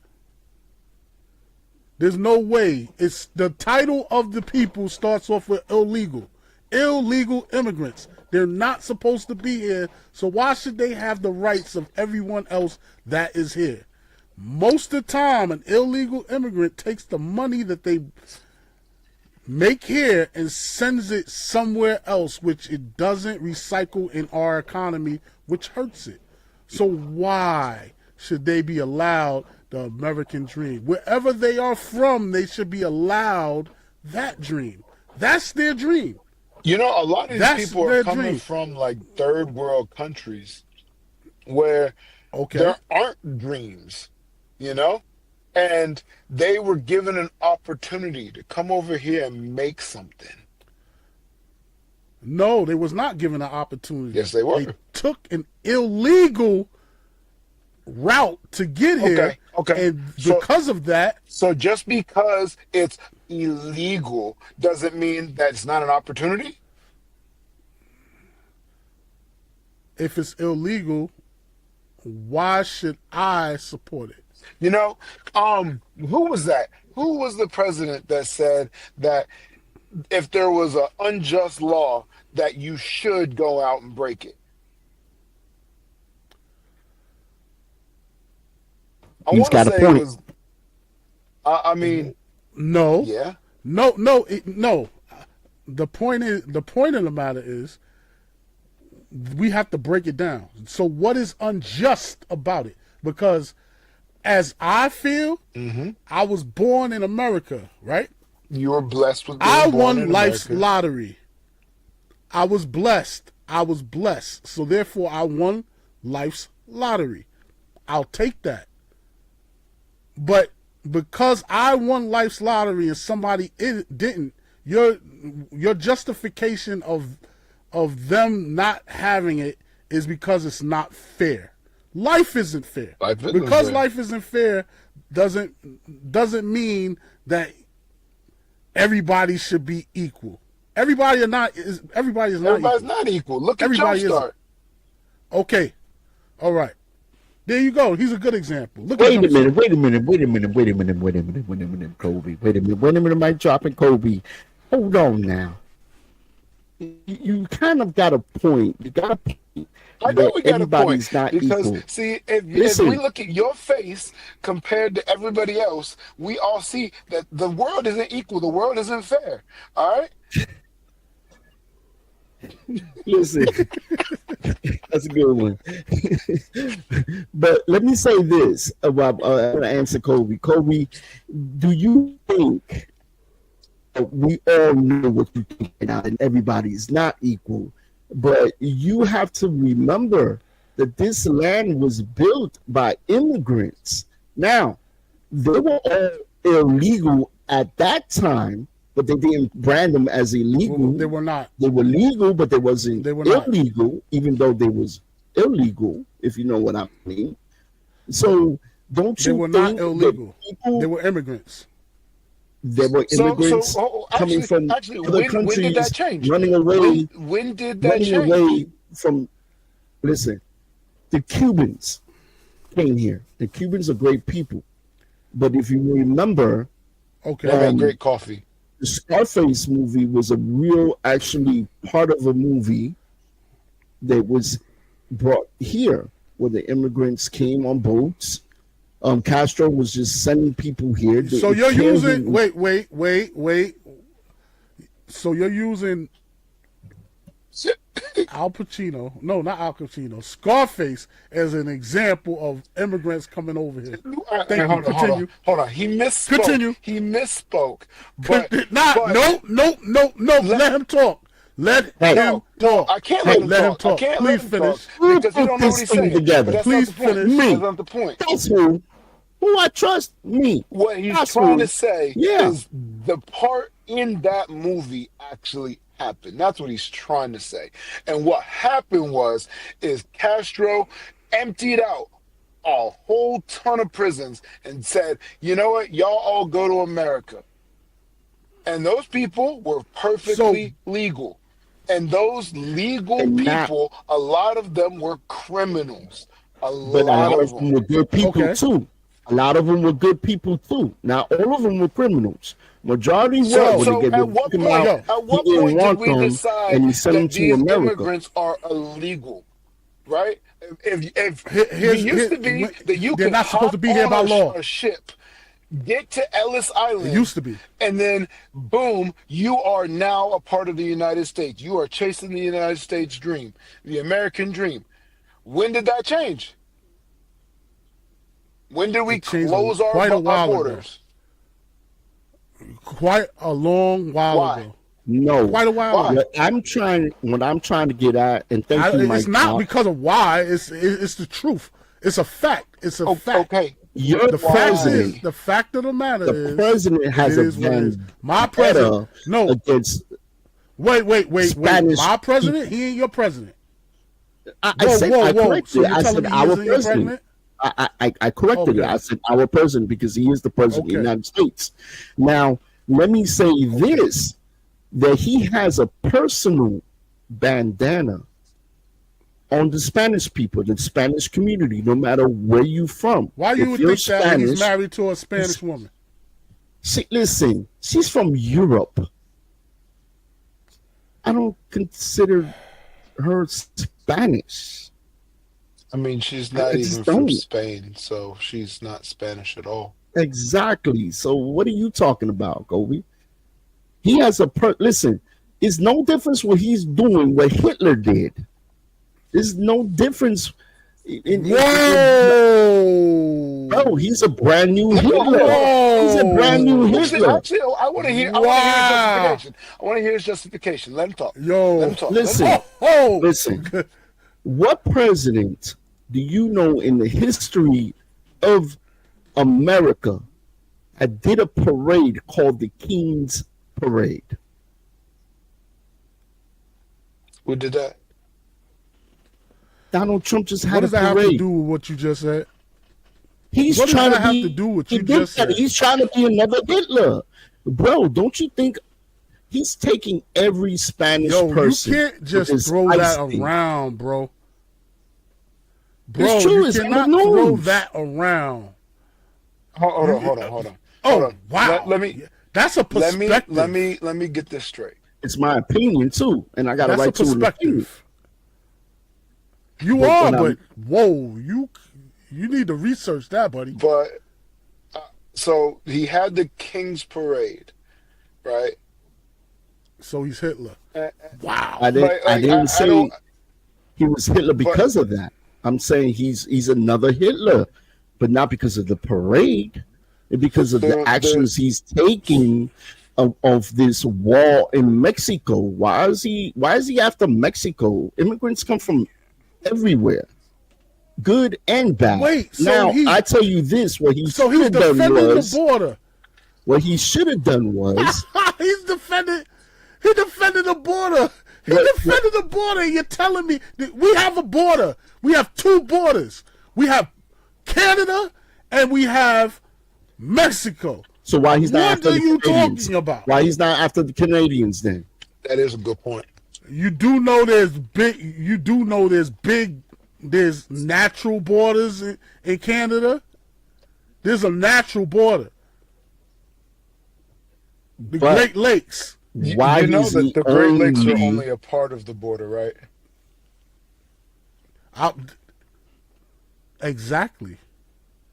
There's no way. It's the title of the people starts off with illegal. Illegal immigrants. They're not supposed to be here. So why should they have the rights of everyone else that is here? Most of the time, an illegal immigrant takes the money that they make here and sends it somewhere else, which it doesn't recycle in our economy, which hurts it. So why should they be allowed the American dream? Wherever they are from, they should be allowed that dream. That's their dream. You know, a lot of these That's people are their coming dream. from like third world countries where there aren't dreams, you know? And they were given an opportunity to come over here and make something. No, they was not given an opportunity. Yes, they were. They took an illegal route to get here. Okay. And because of that, So just because it's illegal doesn't mean that it's not an opportunity? if it's illegal, why should I support it? You know, who was that? Who was the president that said that if there was an unjust law that you should go out and break it? I He's want to got a say point. it was. I mean, No. yeah. No. The point of the matter is we have to break it down. So what is unjust about it? Because as I feel, I was born in America, right? You were blessed with being I born won in life's America. lottery. I was blessed. So therefore I won life's lottery. I'll take that. But because I won life's lottery and somebody didn't, your justification of them not having it is because it's not fair. Life isn't fair. Life isn't because fair. life isn't fair doesn't mean that everybody should be equal. Everybody is not Everybody's equal. not equal. Look at Everybody Jumpstart. Okay. All right. There you go. He's a good example. Look Wait at a minute, Kobe. Wait a minute, Mike dropping Kobe. Hold on now. You kind of got a point. You got a point. I know we got a Everybody's point. not Because, equal. see, if Listen. we look at your face compared to everybody else, we all see that the world isn't equal. The world isn't fair. All right? Listen, that's a good one. But let me say this about I'm gonna answer Kobe. Kobe, do you think we all know what you think now, and everybody is not equal? But you have to remember that this land was built by immigrants. Now, they were all illegal at that time, but they didn't brand them as illegal. They were not. They were legal, but they wasn't They were not. illegal, even though they was illegal, if you know what I mean. So don't They you were think not illegal. that people, They were immigrants. there were immigrants coming from other when countries did that change? running away, When did that running change? away from, listen, the Cubans came here. The Cubans are great people. But if you remember, Okay. They got great coffee. the Scarface movie was a real, actually, part of a movie that was brought here, where the immigrants came on boats. Castro was just sending people here. So you're using wait. So you're using Al Pacino, no, not Al Pacino, Scarface as an example of immigrants coming over here. Thank you. Continue. Hold on. He misspoke. Continue. He misspoke. But No. Let him talk. Let him talk. I can't let him talk. I can't let him finish. talk because you don't know what he's saying. Together. But that's Please not the point. finish. That's not the point. That's who I trust. Me. What he's That's trying who. to say is the part in that movie actually happened. That's what he's trying to say. And what happened is Castro emptied out a whole ton of prisons and said, you know what, y'all all go to America. And those people were perfectly legal. And those legal people, a lot of them were criminals. A lot of them were good people too. A lot of them were good people too. Now, all of them were criminals. Majority were. So at what point did we decide that these immigrants are illegal? Right? If it used to be that you could hop on a ship, get to Ellis Island. It used to be. And then, boom, you are now a part of the United States. You are chasing the United States dream, the American dream. When did that change? When did we close our borders? Quite a long while ago. No, quite a while ago. What I'm trying to get at, and thank you, Mike. It's not because of why. It's the truth. It's a fact. It's a fact. Okay. The fact of the matter is the president has a my president. No, against. Wait. My president. He ain't your president. I said our president. I corrected it. I said our president because he is the president of the United States. Now, let me say this, that he has a personal bandana on the Spanish people, the Spanish community, no matter where you're from. Why you would think that he's married to a Spanish woman? Listen, she's from Europe. I don't consider her Spanish. I mean, she's not even from Spain, so she's not Spanish at all. Exactly. So what are you talking about, Gobi? He has listen, it's no difference what he's doing, what Hitler did. There's no difference. Bro, he's a brand new Hitler. He's a brand new Hitler. Actually, I want to hear his justification. I want to hear his justification. Let him talk. Let him talk. Listen. What president do you know in the history of America that did a parade called the King's Parade? Who did that? Donald Trump just had a parade. What does that have to do with what you just said? He's trying to do what you just said. He's trying to be another Hitler. Bro, don't you think he's taking every Spanish person? You can't just throw that around, bro. It's true. You cannot throw that around. Hold on. Wow. Let me. That's a perspective. Let me get this straight. It's my opinion too, and I got a right to an opinion. You need to research that, buddy. But so he had the King's Parade, right? So he's Hitler. Wow. I didn't say he was Hitler because of that. I'm saying he's another Hitler, but not because of the parade, because of the actions he's taking of this wall in Mexico. Why is he after Mexico? Immigrants come from everywhere, good and bad. I tell you this: what he should have done was the border. What he should have done was He defended the border. He defended the border. You're telling me that we have a border. We have two borders. We have Canada and we have Mexico. So why he's not after the Canadians? What are you talking about? Why he's not after the Canadians then? That is a good point. You do know there's natural borders in Canada. There's a natural border. The Great Lakes. Why you know that the Great Lakes are only a part of the border, right? Exactly.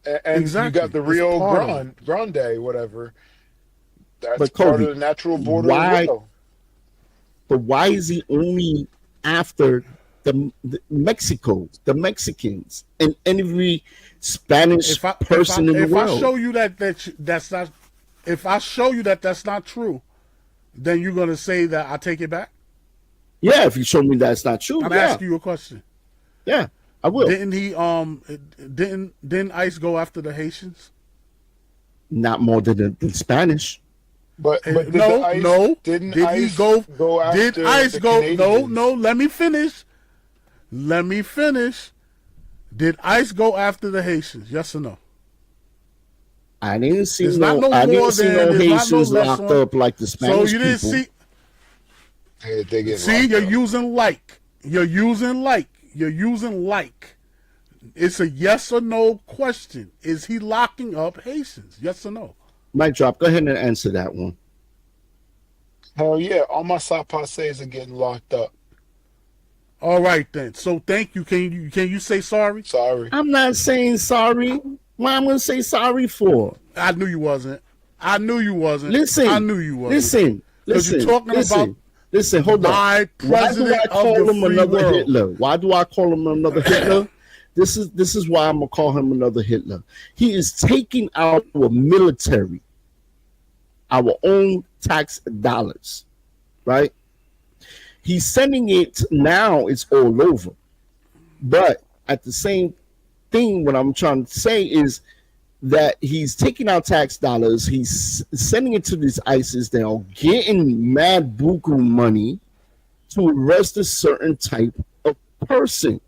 And exactly. You got the Rio Grande, whatever. That's part of the natural border as well. But why is he only after the Mexico, the Mexicans, and every Spanish person in the world. If I show you that's not, if I show you that that's not true, then you're gonna say that I take it back. Yeah, if you show me that's not true, I'm asking you a question. Yeah, I will. Didn't he? Didn't ICE go after the Haitians? Not more than the Spanish. But did no. Didn't Did ICE he go? after Did ICE the go? Canadians? No. Let me finish. Let me finish. Did ICE go after the Haitians? Yes or no? I didn't see It's no. not no I didn't more see than- no there's not no Haitians less locked one. up like the Spanish So you didn't people. see. Hey, they get See, locked you're up. using like. You're using like. You're using like. It's a yes or no question. Is he locking up Haitians? Yes or no? Mic drop. Go ahead and answer that one. Hell yeah, all my sapases are getting locked up. All right then. So thank you. Can you say sorry? Sorry. I'm not saying sorry. What I'm gonna say sorry for? I knew you wasn't. I knew you wasn't. Listen. I knew you wasn't. Listen. you're talking about Listen. Hold on. my Why do president I call of the him free another world. Hitler? Why do I call him another Hitler? This is why I'm gonna call him another Hitler. He is taking our military, our own tax dollars, right? He's sending it now. It's all over, but at the same thing, what I'm trying to say is that he's taking our tax dollars. He's sending it to these ISIS. They are getting mad buku money to arrest a certain type of person.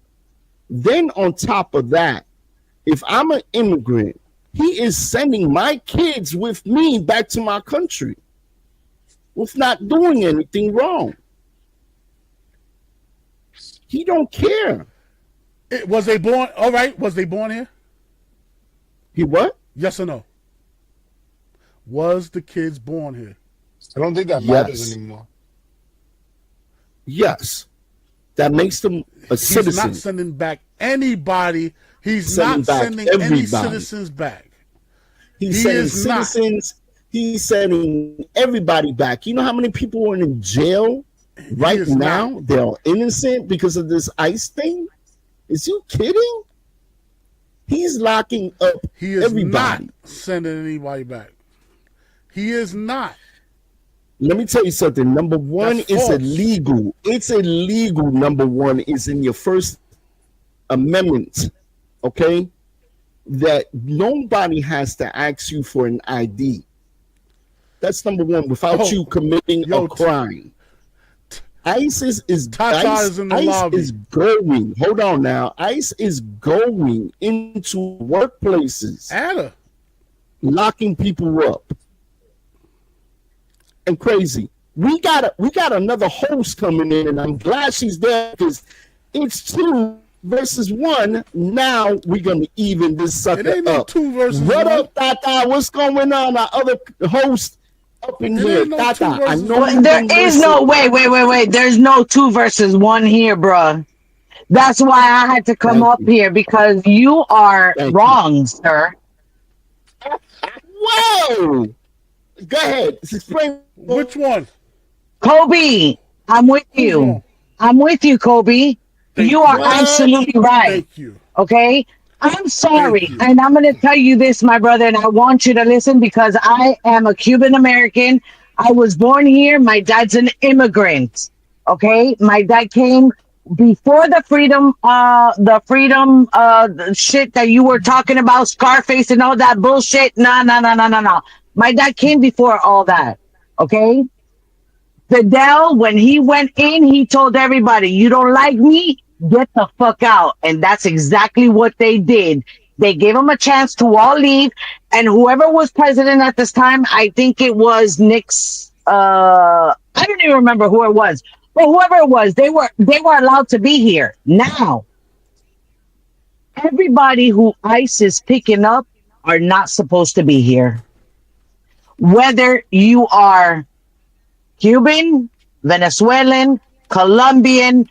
Then on top of that, if I'm an immigrant, he is sending my kids with me back to my country with not doing anything wrong. He don't care. Was they born? All right. Was they born here? He what? Yes or no? Was the kids born here? I don't think that Yes. matters anymore. Yes. That makes them a He's citizen. not sending back anybody. He's Sending not back sending any everybody. citizens back. He's He sending is not. citizens. He's sending everybody back. You know how many people are in jail right is now? not. They're innocent because of this ICE thing. Is you kidding? He's locking up He is everybody. not sending anybody back. He is not. Let me tell you something. Number one, That's it's false. illegal. It's illegal. Number one is in your First Amendment, okay? That nobody has to ask you for an ID. That's number one. Without Oh, you committing yo, a crime. ISIS is Tata ICE, is in the ICE lobby. is going. Hold on now. ICE is going into workplaces, Ada. locking people up. And crazy. We got another host coming in, and I'm glad she's there because it's 2 versus 1. Now we're gonna even this sucker It ain't no up. 2 versus What 1. up, Tata? What's going on? Our other host up in It here, ain't no Tata. 2 I versus know one. you've There been is listening. no wait. There's no 2 versus 1 here, bruh. That's why I had to come Thank up you. here because you are Thank you. wrong, sir. Whoa! Go ahead. Explain. Which one? Kobe, I'm with Who's you. wrong? I'm with you, Kobe. Thank You are you. absolutely right. Thank you. Okay? I'm sorry. Thank you. And I'm going to tell you this, my brother, and I want you to listen because I am a Cuban American. I was born here. My dad's an immigrant. Okay? My dad came before the freedom the shit that you were talking about, Scarface and all that bullshit. No. My dad came before all that. Okay? Fidel, when he went in, he told everybody, you don't like me? Get the fuck out. And that's exactly what they did. They gave him a chance to all leave. And whoever was president at this time, I think it was Nick's, I don't even remember who it was. But whoever it was, they were allowed to be here. Now, everybody who ICE is picking up are not supposed to be here. Whether you are Cuban, Venezuelan, Colombian,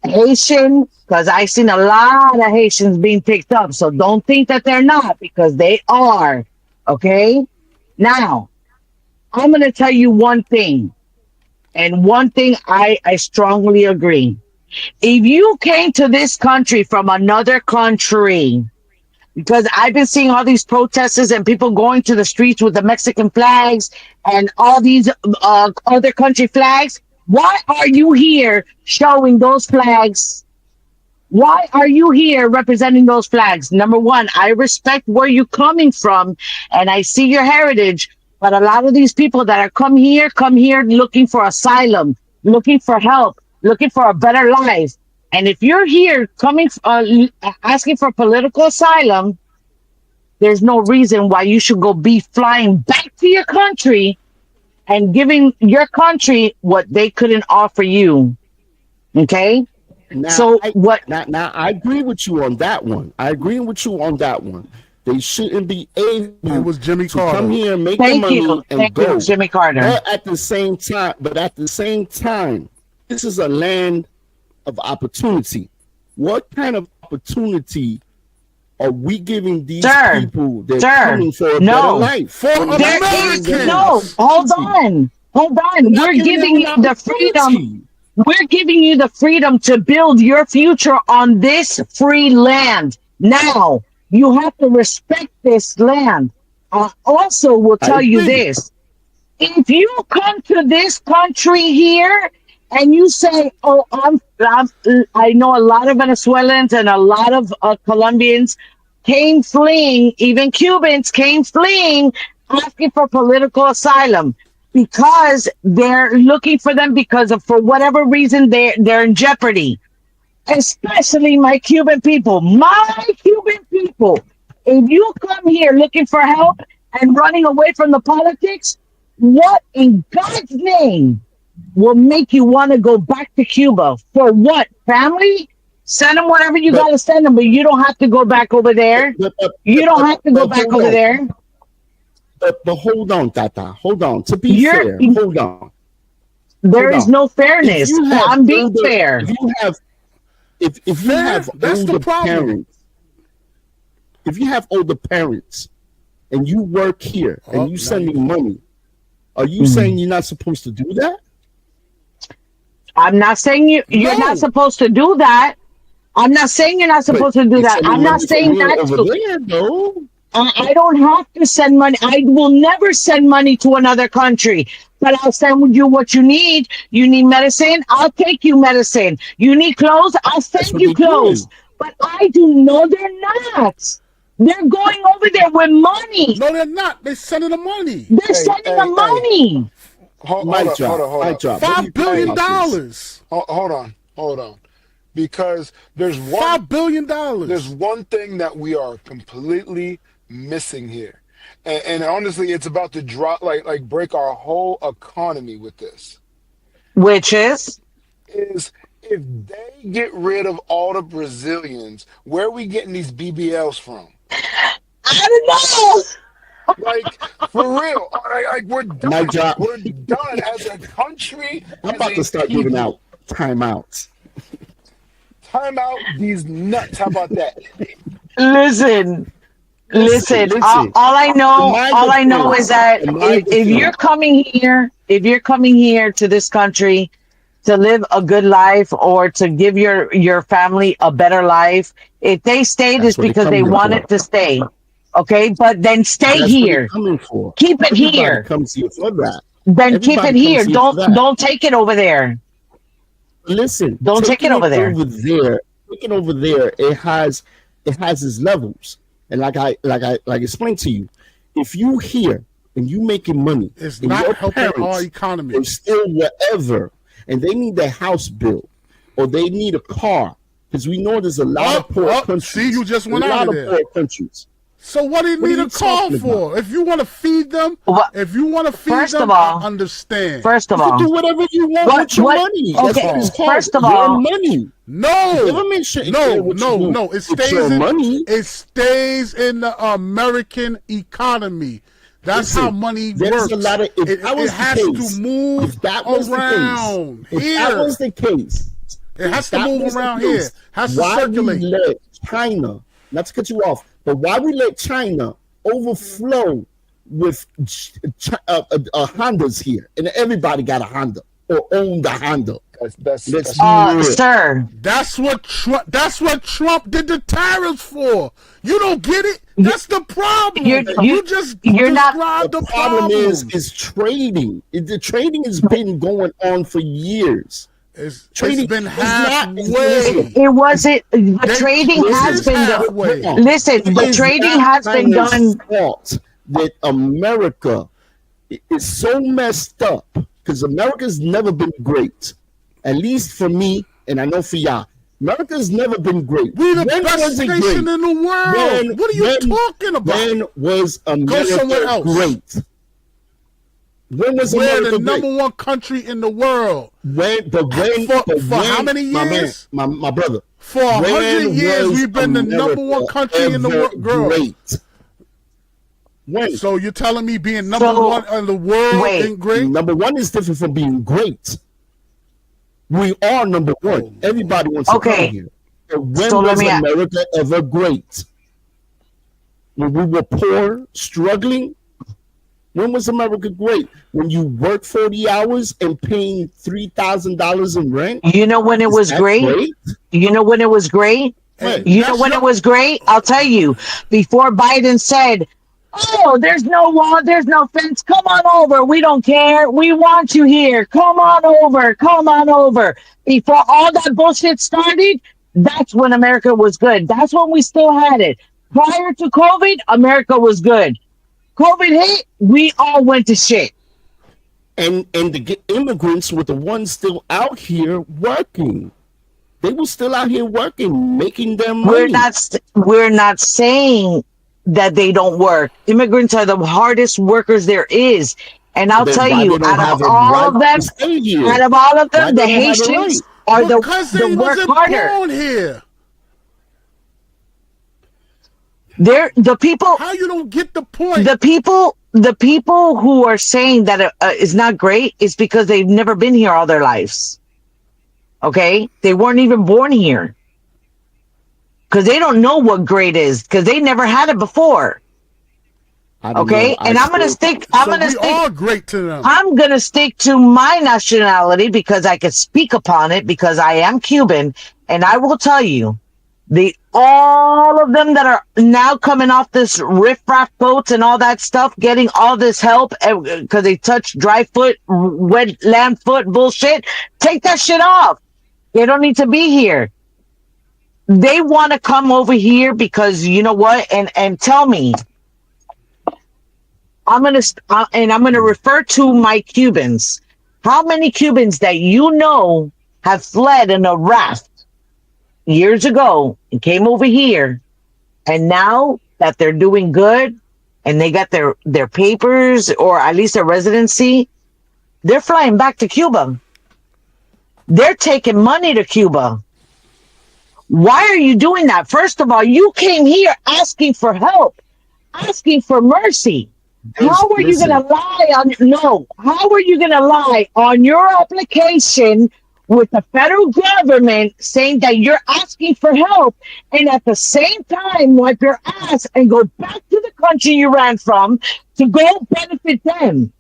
Haitian, because I've seen a lot of Haitians being picked up. So don't think that they're not, because they are. Okay? Now, I'm going to tell you one thing. And one thing I strongly agree. If you came to this country from another country, because I've been seeing all these protesters and people going to the streets with the Mexican flags and all these other country flags. Why are you here showing those flags? Why are you here representing those flags? Number one, I respect where you're coming from and I see your heritage. But a lot of these people that are come here looking for asylum, looking for help, looking for a better life. And if you're here coming, asking for political asylum, there's no reason why you should go be flying back to your country and giving your country what they couldn't offer you. Okay? Now, now I agree with you on that one. They shouldn't be able It was Jimmy to Carter. come here and make Thank the money you. and Thank go. you, Jimmy Carter. But at the same time, this is a land of opportunity. What kind of opportunity are we giving these people that are coming for a better life? For Americans. No, hold on. We're giving you the freedom. We're giving you the freedom to build your future on this free land. Now, you have to respect this land. I also will tell you this. If you come to this country here and you say, oh, I know a lot of Venezuelans and a lot of Colombians came fleeing, even Cubans came fleeing, asking for political asylum because they're looking for them because of, for whatever reason, they're in jeopardy. Especially my Cuban people. If you come here looking for help and running away from the politics, what in God's name will make you want to go back to Cuba? For what? Family? Send them whatever you got to send them, but you don't have to go back over there. You don't have to go back over there. But hold on, Tata. Hold on. To be fair, hold on. There is no fairness. I'm being fair. If you have older parents, if you have older parents and you work here and you send me money, are you saying you're not supposed to do that? I'm not saying you're not supposed to do that. I'm not saying you're not supposed to do that. I'm not saying that. I don't have to send money. I will never send money to another country. But I'll send you what you need. You need medicine? I'll take you medicine. You need clothes? I'll send you clothes. But I do know they're not. They're going over there with money. No, they're not. They're sending the money. They're sending the money. Hold on. $5 billion. Hold on. Because there's $5 billion. There's one thing that we are completely missing here. And honestly, it's about to drop, like break our whole economy with this. Which is if they get rid of all the Brazilians, where are we getting these BBLs from? I don't know. Like, for real. Like we're done. My job. We're done as a country. I'm about to start giving out timeouts. Time out these nuts. How about that? Listen. All I know is that if you're coming here to this country to live a good life or to give your family a better life, if they stayed, it's because they wanted to stay. Okay, but then stay here. Keep it here. Comes here for that. Then keep it here. Don't take it over there. Listen, don't take it over there. Taking over there, it has its levels. And like I explained to you, if you here and you making money, it's and not your helping parents our economy. are still wherever, and they need their house built or they need a car, because we know there's a lot of poor countries. See, you just went out of there. Poor countries. So what do you need a car for? If you want to feed them, I understand. First of all, you can do whatever you want with your money. Okay. First of all, money. No. No. It stays in the American economy. That's how money works. It has to move around here. If that was the case, it has to move around here. Has to circulate. We let China, not to cut you off, but why we let China overflow with Hondas here, and everybody got a Honda or owned a Honda. That's Let's be real. Sir, That's what Trump did the tariffs for. You don't get it? That's the problem. You just you're not- described The the problem problem. is trading. The trading has been going on for years. It's Trading been is not- halfway. it wasn't. The They- trading this has is been halfway. done. Listen, It the is trading not has been China's done. fault that America is so messed up because America's never been great. At least for me, and I know for y'all, America's never been great. We the When best was it nation great? in the world. What are you talking about? When was somewhere America else. great? When was We're America the great? number one country in the world. For how many years? My brother. For 100 When years, was we've been the number one America country in the ever world. Great. When? So you're telling me being number one in the world ain't great? Number one is different from being great. We are number one. Everybody wants to come here. But when So let was me America ever great? When we were poor, struggling? When was America great? When you work 40 hours and paying $3,000 in rent? You know when it was great? You know when it was great? When? You know when it was great? I'll tell you. Before Biden said, "Oh, there's no wall, there's no fence. Come on over. We don't care. We want you here. Come on over. Come on over." Before all that bullshit started, that's when America was good. That's when we still had it. Prior to COVID, America was good. COVID hit, we all went to shit. And the immigrants were the ones still out here working. They were still out here working, making their money. We're not saying that they don't work. Immigrants are the hardest workers there is. And I'll tell you, out of all of them, the Haitians are because they the work wasn't harder. born here. They're the people. How you don't get the point? The people who are saying that is not great is because they've never been here all their lives. Okay, they weren't even born here because they don't know what great is because they never had it before. Okay, and I'm gonna stick. We are great to them. I'm gonna stick to my nationality because I can speak upon it because I am Cuban, and I will tell you, all of them that are now coming off this riffraff boats and all that stuff, getting all this help because they touch dry foot, wet land foot bullshit. Take that shit off. They don't need to be here. They want to come over here because you know what? And tell me. I'm gonna refer to my Cubans. How many Cubans that you know have fled in a raft years ago and came over here, and now that they're doing good and they got their papers or at least a residency, they're flying back to Cuba. They're taking money to Cuba. Why are you doing that? First of all, you came here asking for help, asking for mercy. How are you going to lie how are you going to lie on your application with the federal government saying that you're asking for help and at the same time wipe your ass and go back to the country you ran from to go benefit them?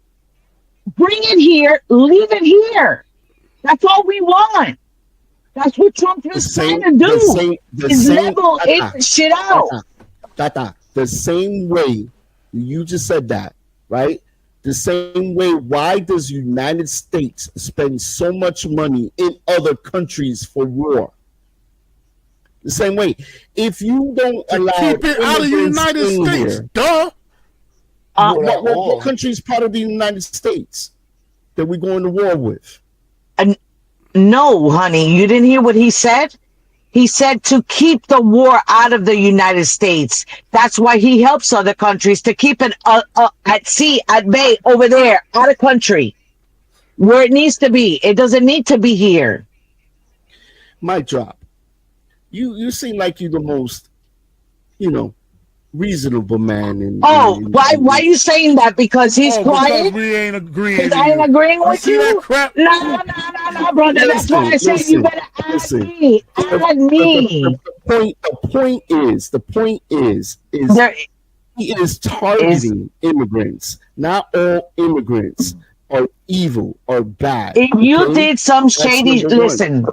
Bring it here, leave it here. That's all we want. That's what Trump is trying to do. Level it shit out. The same way you just said that, right? The same way, why does the United States spend so much money in other countries for war? The same way. If you don't allow keep it out of the United States, duh. What country is part of the United States that we're going to war with? No, honey, you didn't hear what he said? He said to keep the war out of the United States. That's why he helps other countries to keep it at sea, at bay, over there, out of country, where it needs to be. It doesn't need to be here. Mic drop. You seem like you're the most, reasonable man. Why are you saying that? Because he's quiet? Because we ain't agreeing. Because I ain't agreeing with you? That crap? No, brother. That's why I said you better add me. Add me. The point is he is targeting immigrants, not all immigrants. are evil or bad. If you Okay? did some That's shady, number one. listen,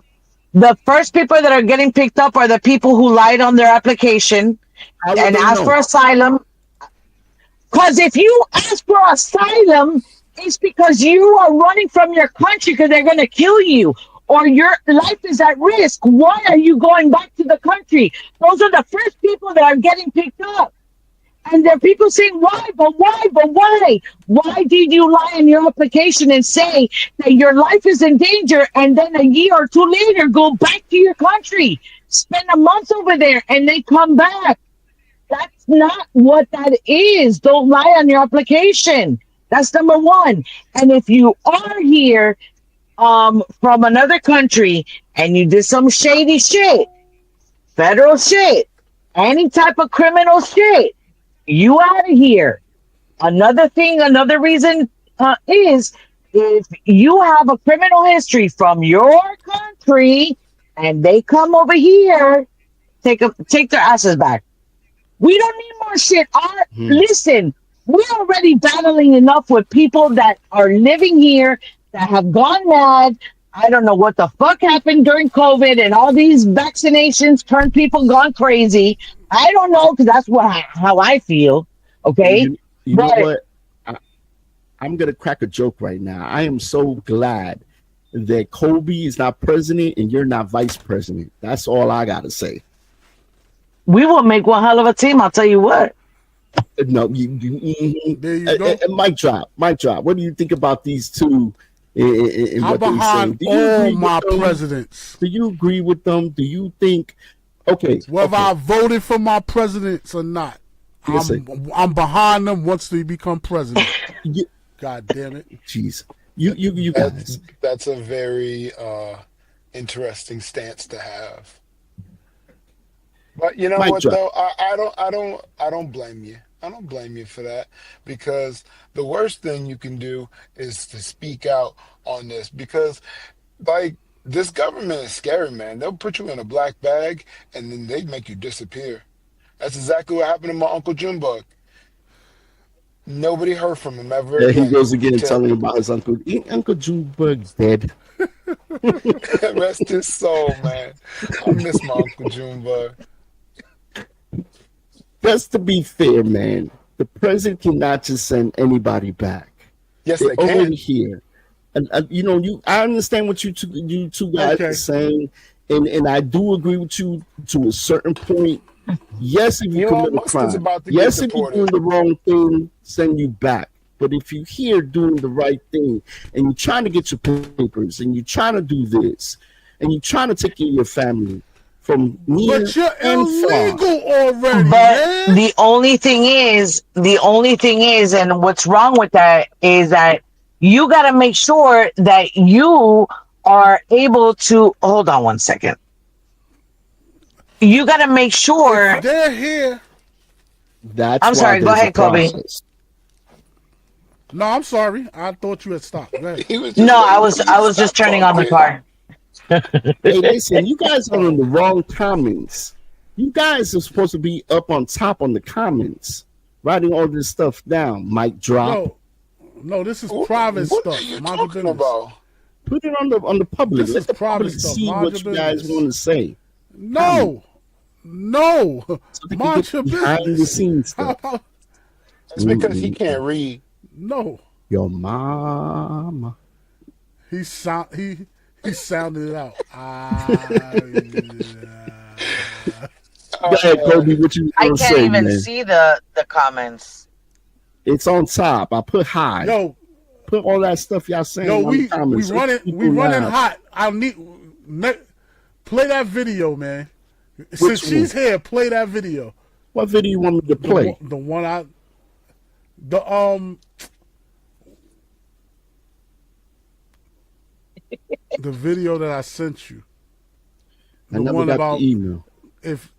the first people that are getting picked up are the people who lied on their application How would and they asked for know? asylum. Because if you ask for asylum, it's because you are running from your country because they're going to kill you or your life is at risk. Why are you going back to the country? Those are the first people that are getting picked up. And there are people saying, why, but why, but why? Why did you lie in your application and say that your life is in danger and then a year or two later go back to your country, spend a month over there, and they come back? That's not what that is. Don't lie on your application. That's number one. And if you are here from another country and you did some shady shit, federal shit, any type of criminal shit, you out of here. Another thing, another reason is if you have a criminal history from your country and they come over here, take their asses back. We don't need more shit. Listen, we're already battling enough with people that are living here that have gone mad. I don't know what the fuck happened during COVID and all these vaccinations turned people gone crazy. I don't know because that's how I feel. Okay, You know but what? I'm gonna crack a joke right now. I am so glad that Kobe is not president and you're not vice president. That's all I gotta say. we will make one hell of a team. I'll tell you what. No, There you go. mic drop, mic drop. What do you think about these two? And I'm what they say? behind Do you all agree my with them? presidents. Do you agree with them? Do you think? Okay, Whether okay. I voted for my presidents or not, Yes, I'm behind them once they become president. You- God damn it. Jeez, you guys. That's a very interesting stance to have. But you know Mic what drop. though? I don't blame you. I don't blame you for that because the worst thing you can do is to speak out on this because like this government is scary, man. They'll put you in a black bag and then they make you disappear. That's exactly what happened to my Uncle Junebug. Nobody heard from him ever There he again. goes again, Till telling about his uncle. Ain't Uncle Junebug's dead. rest his soul, man. I miss my Uncle Junebug. Just to be fair, man, the president cannot just send anybody back. Yes, They're they can. already here, and you know, I understand what you two guys Okay. are saying, and I do agree with you to a certain point. Yes, if you Elon commit a Musk is crime. about to Yes, get if you're deported. doing the wrong thing, send you back. But if you're here doing the right thing and you're trying to get your papers and you're trying to do this and you're trying to take care of your family from near But you're and far, illegal already, But man. the only thing is, and what's wrong with that is that you got to make sure that you are able to hold on one second. You got to make sure. If they're here. that's I'm why sorry, go there's a ahead, Kobe. process. No, I'm sorry. I thought you had stopped. Go ahead. He was just No, I waiting for you to was just stop turning on the talking. car. Hey, listen, you guys are in the wrong comments. You guys are supposed to be up on top on the comments, writing all this stuff down. Mic drop. No, this is What private what stuff. are you Mind your talking business. about? Put it on the public. This Let is the private public stuff. see Mind what your you guys business. want to say. No. So they can Mind get your behind the business. scenes How stuff. about That's because he can't read. no? Your mama. He sounded it out. Go ahead, Kobe. What you I gonna can't say, even man? see the comments. It's on top. I put high. Yo, Put all that stuff y'all saying yo, on the we comments. so running people laugh. hot. I need play that video, man. Since she's here, play that video. What video you want me to play? The one I the video that I sent you. I The never one got about the email. if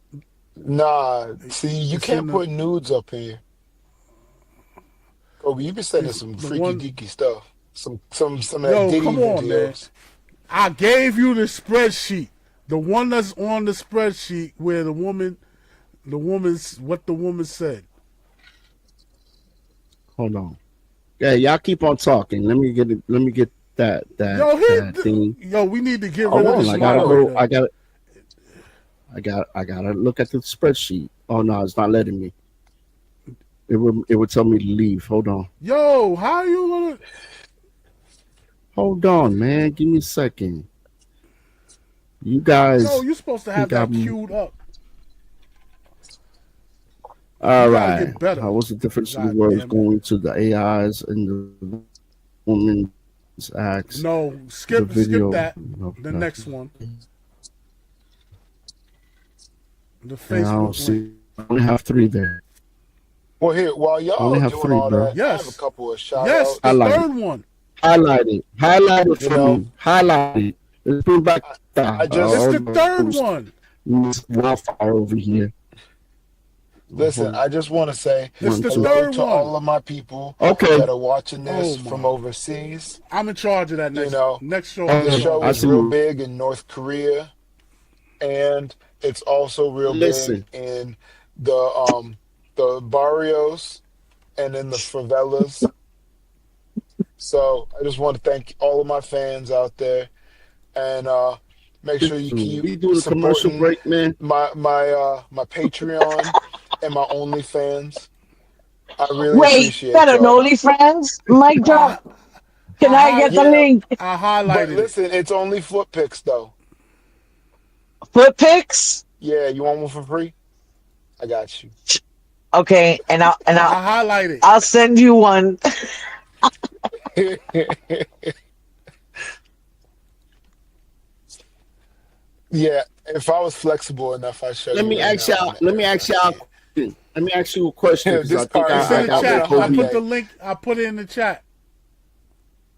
Nah, see, you It's can't in the- put nudes up here. Kobe, you been sending some the freaky one- deaky stuff. Some of that Yo, Diddy come on, videos. I gave you the spreadsheet, the one that's on the spreadsheet where what the woman said. Hold on. Yeah, y'all keep on talking. Let me get it. Let me get that thing. Yo, we need to get rid Hold of on, this I gotta moderator. go. I gotta look at the spreadsheet. Oh no, it's not letting me. It would tell me to leave. Hold on. Yo, how you gonna? Hold on, man. Give me a second. You guys. No, you're supposed to have that I'm- queued up. All You gotta right. get better. What's the difference in the God words damn it. going to the AIs and the women's acts? No, skip the video. that. No, The no. next one. The Yeah, I don't Facebook see. link. I only have 3 there. Well, here, while y'all Only are have doing 3, all bro. that, I Yes. have a couple of shout Yes, outs. the Highlight third one. Highlight it. Highlight it You for know, me. Highlight it. Let's bring back I just- It's the third one. Wildfire over here. listen, I just want to say It's the hello third to one. all of my people Okay. that are watching this Oh, from my. overseas. I'm in charge of that next. You know, next show. Oh, I'm The in yeah. show charge I of. is see real you. big in North Korea, and it's also real Listen. big in the barrios and in the favelas. So I just want to thank all of my fans out there, and make sure you keep We doing a commercial supporting break, man. my Patreon and my OnlyFans. I really Wait, appreciate got an y'all. OnlyFans? Mic drop. Can I get the Yeah, link? I but highlighted it. listen, it's only foot pics though. Foot pics? Yeah, you want one for free? I got you. Okay, and I highlighted. I'll send you one. Yeah, if I was flexible enough, I'd show Let you me right ask now. y'all. Let me ask y'all. Let me ask you a question because This I think car It's is in I the got I'm in chat. a both I of you. put the Hyundai. link. I put it in the chat.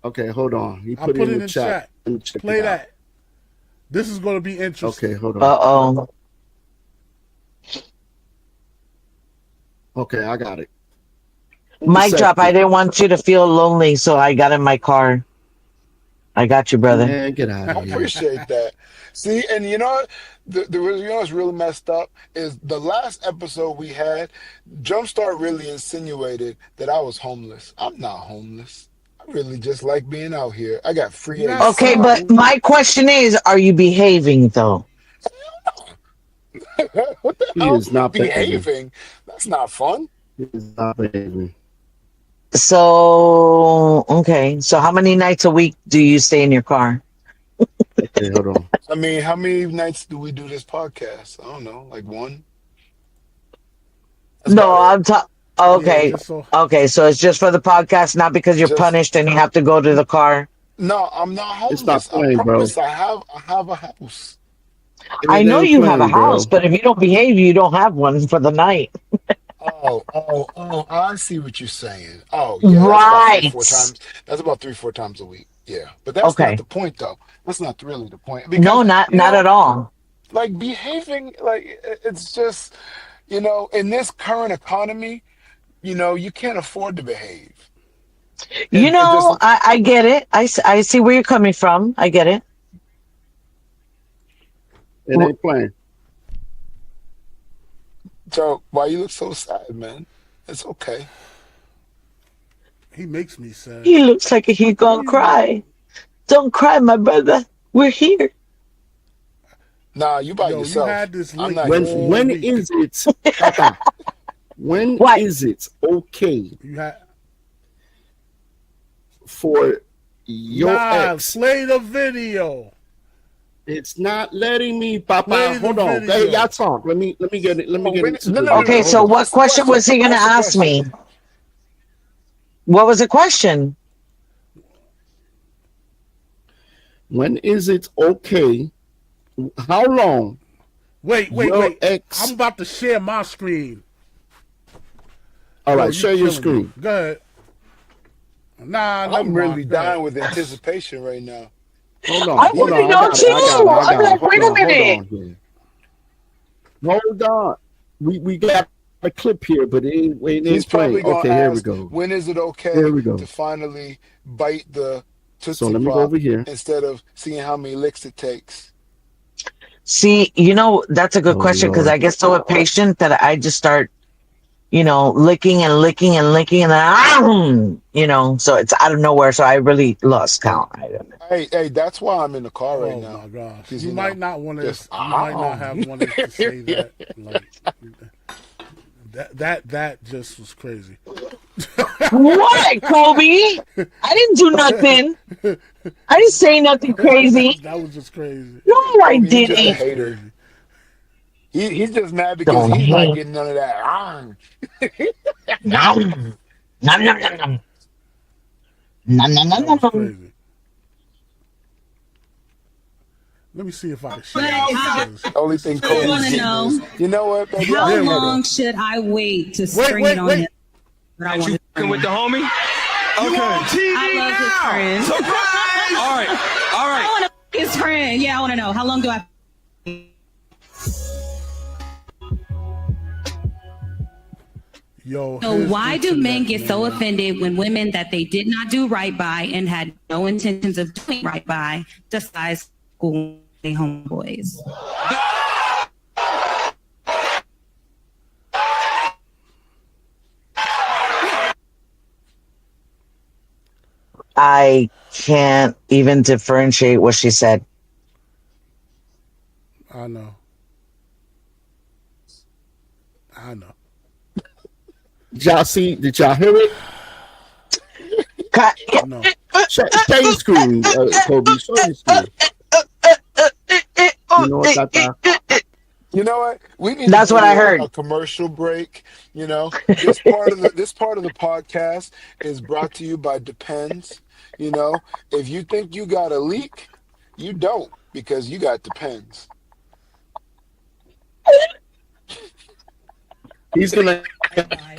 Okay, hold on. He I put put it in the chat. Let me check Play it out. that. This is going to be interesting. Okay, hold on. Uh-oh. Okay, I got it. Mic drop. I didn't want you to feel lonely, so I got in my car. I got you, brother. Man, get out I of here. appreciate that. See, and you know what? You know what's really messed up is the last episode we had. Jumpstart really insinuated that I was homeless. I'm not homeless. I really just like being out here. I got free You're not AC. Okay, but my question is, are you behaving though? What the He hell? is not behaving. Behaving? That's not fun. He is not behaving. So, okay. So how many nights a week do you stay in your car? Okay, hold on. I mean, how many nights do we do this podcast? I don't know, like one. That's No, about it. I'm talking. Yeah, Okay. just so Okay, so it's just for the podcast, not because you're Just punished and you have to go to the car. no, I'm not It's not homeless. I playing, bro. promise. I have a house. I It know ain't you have a playing, bro. house, but if you don't behave, you don't have one for the night. Oh, I see what you're saying. Oh, yeah, that's about Right. 3-4 times. That's about 3-4 times a week. Yeah. But that's not Okay. the point though. That's not really the point. No, Because, not you not know, at all. like behaving like it's just, you know, in this current economy, you know, you can't afford to behave. You It just know, I get it. I see where you're coming from. I get it. It ain't playing. so why you look so sad, man? It's okay. he makes me sad. He looks like he gonna cry. Don't cry, my brother. We're here. Nah, you by Yo, you yourself. had this I'm link not When here. all when week. is it? Papa, when What? is it okay You had for your nah. ex? Play the video. It's not letting me, Papa. Play the Hold on. video. Hey, y'all talk. Let me get it. Let me Oh, get when, into no, the no, no, video. Okay, no, Hold so on. what Ask the question was he gonna Ask the ask question. me? What was the question? When is it okay? How long? Wait. Your I'm ex. about to share my screen. All Yo, right, you share your killing me. screen. Go ahead. Nah, never I'm really mind. Go ahead. dying with anticipation right now. Hold I on. Hold want on. to know too. I'm like, Hold wait a on. Hold minute. on here. Hold on. We got a clip here, but it He's ain't probably playing. gonna Okay, here we ask, go. when is it Here okay we go. to finally bite the So Tootsie let me go Pop over here. instead of seeing how many licks it takes? See, you know, that's a good Oh question because I Lord. get so impatient that I just start, licking and licking and licking, and then, so it's out of nowhere. So I really lost count. Hey, that's why I'm in the car right Oh now. my gosh! 'Cause, You might not want to. just, You might not have wanted to say that. Like that just was crazy. What, Kobe? I didn't do nothing. I didn't say nothing crazy. That was just crazy. No, I He's just a didn't. hater. He's just mad because Don't he's not hate. getting none of that. Nom. Nom, nom, nom, nom. Nom, nom, nom, That nom, was nom. crazy. Let me see if I can share this. Only thing I Kobe's want to getting know is, you know what, baby? how I long should I wait to spring it on him? But I want to spring With it. the homie? Okay. I love his friend. Surprise! All right. I want to his friend. Yeah, I want to know how long do I? Yo, So here's why do men internet, get so man. offended when women that they did not do right by and had no intentions of doing right by decides school homeboys? I can't even differentiate what she said. I know. Did y'all see? Did y'all hear it? Cut. No. Shane screen, Kobe. Shane screen. You know what, Tata? You know what? We need That's to what do I heard. a commercial break. This part of the podcast is brought to you by Depends. If you think you got a leak, you don't, because you got Depends. He's gonna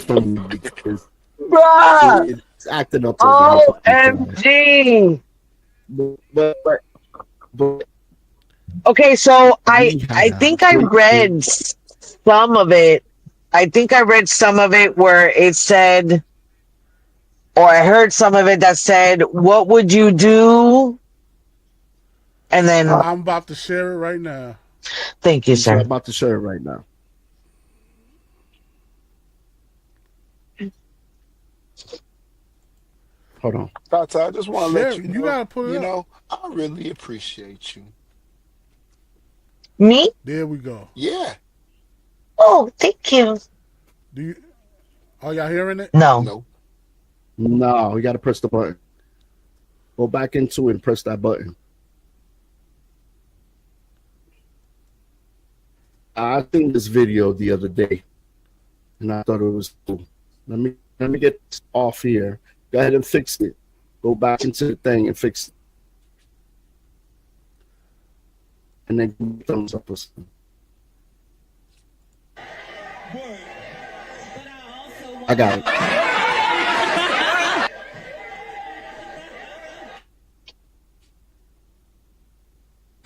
from me because Bruh. it's acting up. To OMG. but Okay, so I have think I great read some of it. I think I read some of it where it said, or I heard some of it that said, "What would you do?" And then, I'm about to share it right now. thank you, I'm sir. about to share it right now. Hold on. Tata, I just want to let Share you it. know, You gotta put it up. I really appreciate you. Me? There we go. Yeah. Oh, thank you. Do you? Are y'all hearing it? No. No, we got to press the button. Go back into it and press that button. I seen this video the other day, and I thought it was cool. Let me get off here. Go ahead and fix it. Go back into the thing and fix it. And then give me a thumbs up or something. I got it.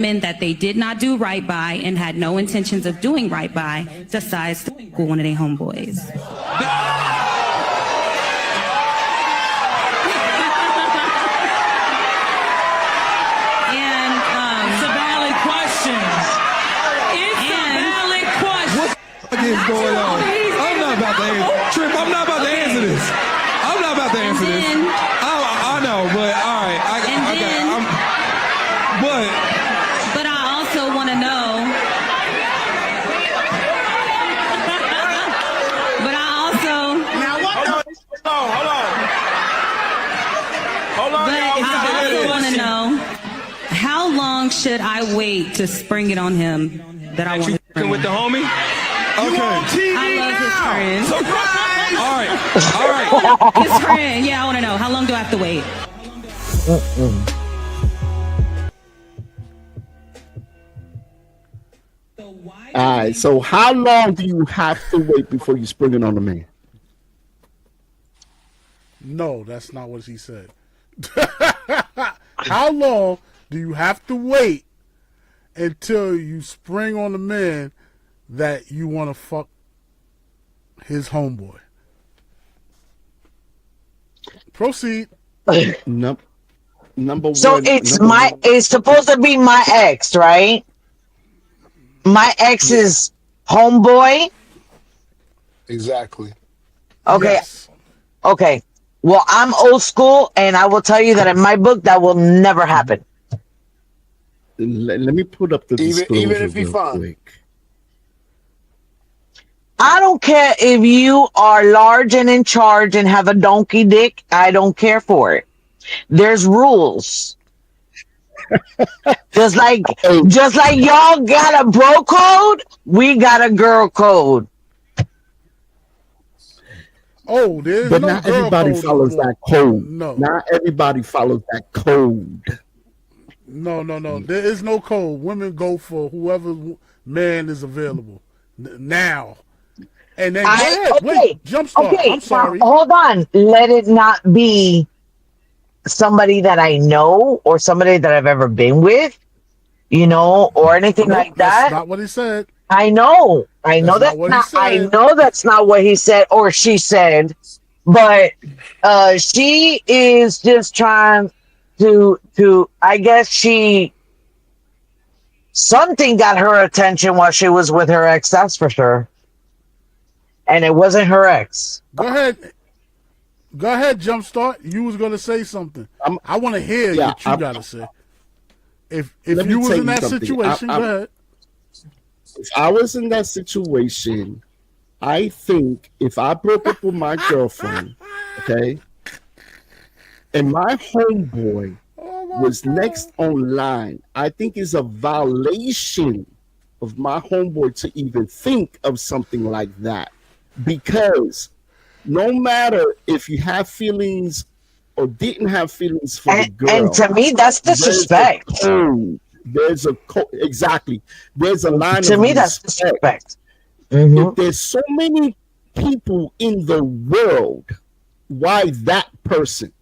Men that they did not do right by and had no intentions of doing right by decides to go one of their homeboys. It's a valid question. It's a valid question. What is going on? I'm not about to answer. Trip, I'm not about to answer this. I'm not about to answer this. I know, but all right. But I also want to know. But I also. Now what the? Hold on. But I also want to know, how long should I wait to spring it on him that I want to spring? With the homie? Okay. I love his friend. All right. His friend. Yeah, I want to know, how long do I have to wait? All right. So, how long do you have to wait before you spring it on the man? No, that's not what he said. How long do you have to wait until you spring on the man that you want to fuck his homeboy? Proceed. Nope. Number So one. it's supposed to be my ex, right? My ex's homeboy. Exactly. Okay. Yes. Okay. Well, I'm old school, and I will tell you that in my book, that will never happen. Let me put up the disclosure even if he real fine. quick. I don't care if you are large and in charge and have a donkey dick. I don't care for it. There's rules. Just like y'all got a bro code, we got a girl code. Oh, there's But no not girl everybody code follows no more. that code. No. Not everybody follows that code. No. There is no code. Women go for whoever man is available now. And then go ahead. Wait, jumpstart. Okay, I'm sorry. now, hold on. Let it not be somebody that I know or somebody that I've ever been with, or anything like That's that. not what he said. I know That's not that's what he not. I said. know that's not what he said or she said, but she is just trying to. I guess something got her attention while she was with her ex. That's for sure, and it wasn't her ex. Go ahead, Jumpstart. You was gonna say something. I want to hear what you gotta say. If Let me you was tell in you that something. situation, go ahead. If I was in that situation, I think if I broke up with my girlfriend, okay, and my homeboy was next online, I think it's a violation of my homeboy to even think of something like that. Because no matter if you have feelings or didn't have feelings for the girl, And to me, that's disrespect. There's a code. Exactly. There's a line To of me, that's respect. disrespect. If there's so many people in the world, why that person?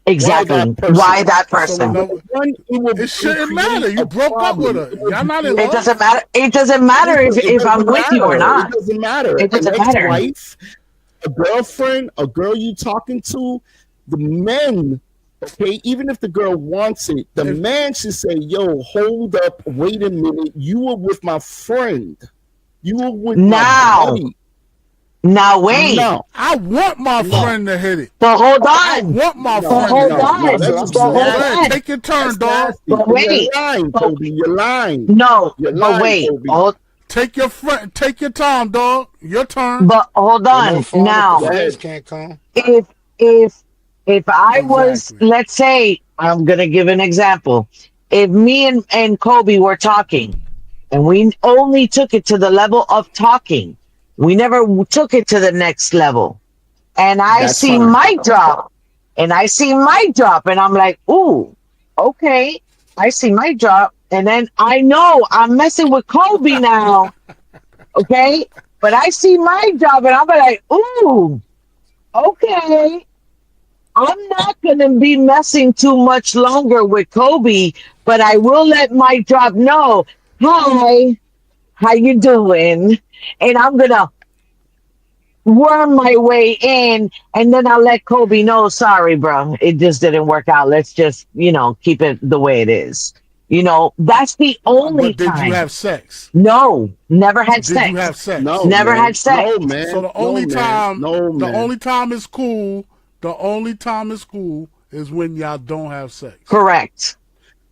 Exactly. Why that person? It shouldn't matter. You broke up with her. Y'all not in love. It doesn't matter. It doesn't matter if I'm with you or not. It doesn't matter. It doesn't An matter. ex-wife, a girlfriend, a girl you talking to, the men. Okay, even if the girl wants it, the man should say, "Yo, hold up, wait a minute. You were with my friend. You were with my buddy. Now wait. No. I want my friend to hit it. But hold on. I want my friend hold to hit on. it. That's Go hold ahead, on. take your turn, dog. But wait. You're lying, Kobe. You're lying. No, You're but lying, wait. Kobe. Take your time, dog. Your turn. But hold on. Now, Friends can't come. if I was, let's say, I'm gonna give an example. If me and Kobe were talking, and we only took it to the level of talking, we never took it to the next level. And I see my drop, and I'm like, ooh, okay. I see my drop, and then I know I'm messing with Kobe now, okay? But I see my drop, and I'm like, ooh, okay. I'm not going to be messing too much longer with Kobe, but I will let my drop know, hi, how you doing? And I'm going to worm my way in, and then I'll let Kobe know, sorry, bro, it just didn't work out. Let's just, keep it the way it is. That's the only time. But did you have sex? No, never had sex. Did you have sex? No, never man. had sex. No, man. So the only man. time is cool. The only time is cool is when y'all don't have sex. Correct.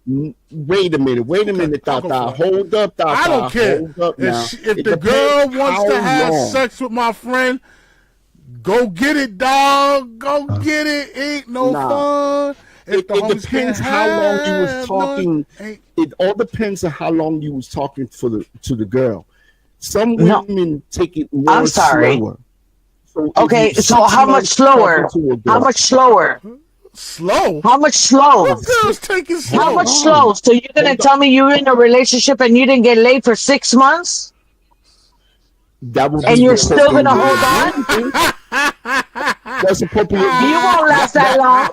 Wait a minute, Tata. Hold up, Tata. I don't care. Hold up now. If the girl wants to have sex with my friend, go get it, dog. Go get it. Ain't no fun. It depends how long you was talking. It all depends on how long you was talking to the girl. Some women take it more slower. So how much slower? How much slower? Slow? How much slow? What girl's taking slow? How much slow? So you're going to tell me you were in a relationship and you didn't get laid for 6 months? And you're still going to hold on? That's appropriate. You won't last that long.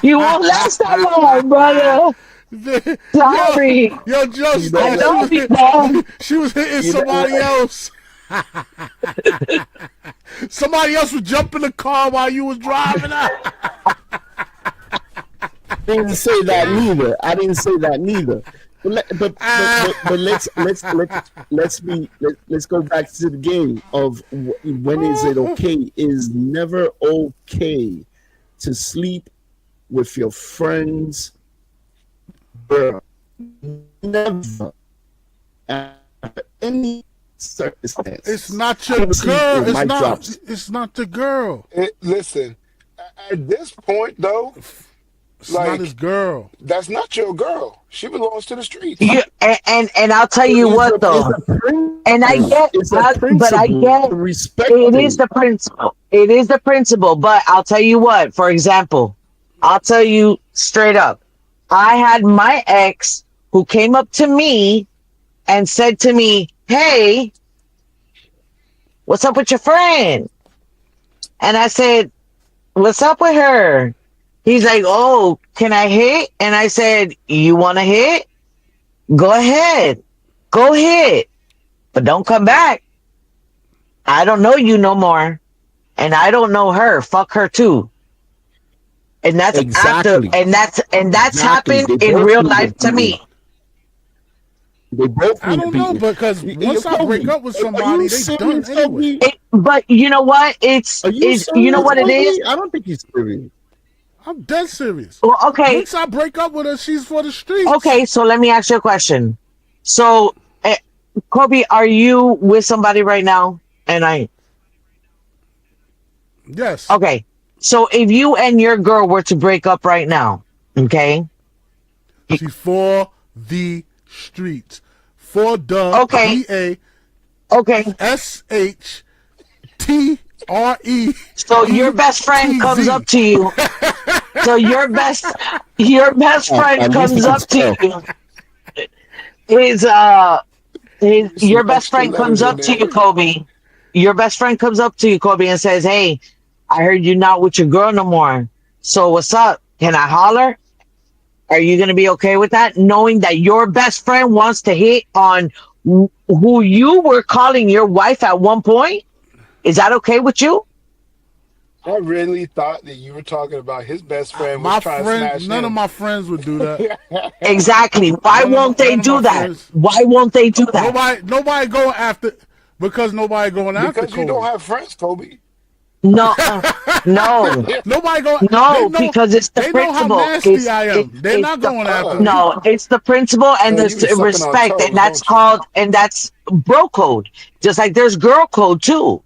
You won't last that long, brother. Sorry. Yo, Joe, I love you, man. She was hitting somebody else. Somebody else would jump in the car while you was driving up. I didn't say that neither. But let's go back to the game of when is it okay? Is never okay to sleep with your friends. Never. Any circumstance. It's not your girl. It's not the girl. Listen, at this point though, it's not his girl. That's not your girl. She belongs to the streets. Yeah, and I'll tell you what though, and I get, but I get it is the principle. It is the principle. But I'll tell you what. For example, I'll tell you straight up. I had my ex who came up to me and said to me, "Hey, what's up with your friend?" And I said, "What's up with her?" He's like, "Oh, can I hit?" And I said, "You want to hit? Go ahead. Go hit. But don't come back. I don't know you no more. And I don't know her. Fuck her too." And that's Exactly. that's happened in real life to me. They both I don't know, because once I break up with somebody, they done anyway. But you know what? You know what it is? I don't think he's serious. I'm dead serious. Well, okay. Once I break up with her, she's for the streets. Okay, so let me ask you a question. So, Kobe, are you with somebody right now? Yes. Okay. So if you and your girl were to break up right now, okay? She's for the streets. For the Okay. Okay. SHTRE. So your best friend comes up to you. So your best friend comes up to you. Your best friend comes up to you, Kobe. Your best friend comes up to you, Kobe, and says, "Hey, I heard you're not with your girl no more. So what's up? Can I holler?" Are you going to be okay with that? Knowing that your best friend wants to hit on who you were calling your wife at one point? Is that okay with you? I really thought that you were talking about his best friend. My was trying friend, to smash none him. of my friends would do that. Exactly. Why won't they do that? Why won't they do that? Nobody going after, because nobody going after Because you don't have friends, Kobe. No, no. Nobody go. No, because it's the they principle. Know how nasty I am. They're not going after me. No, it's the principle and Man, you be the sucking respect, on toes, and that's don't you? called, and that's bro code. Just like there's girl code too.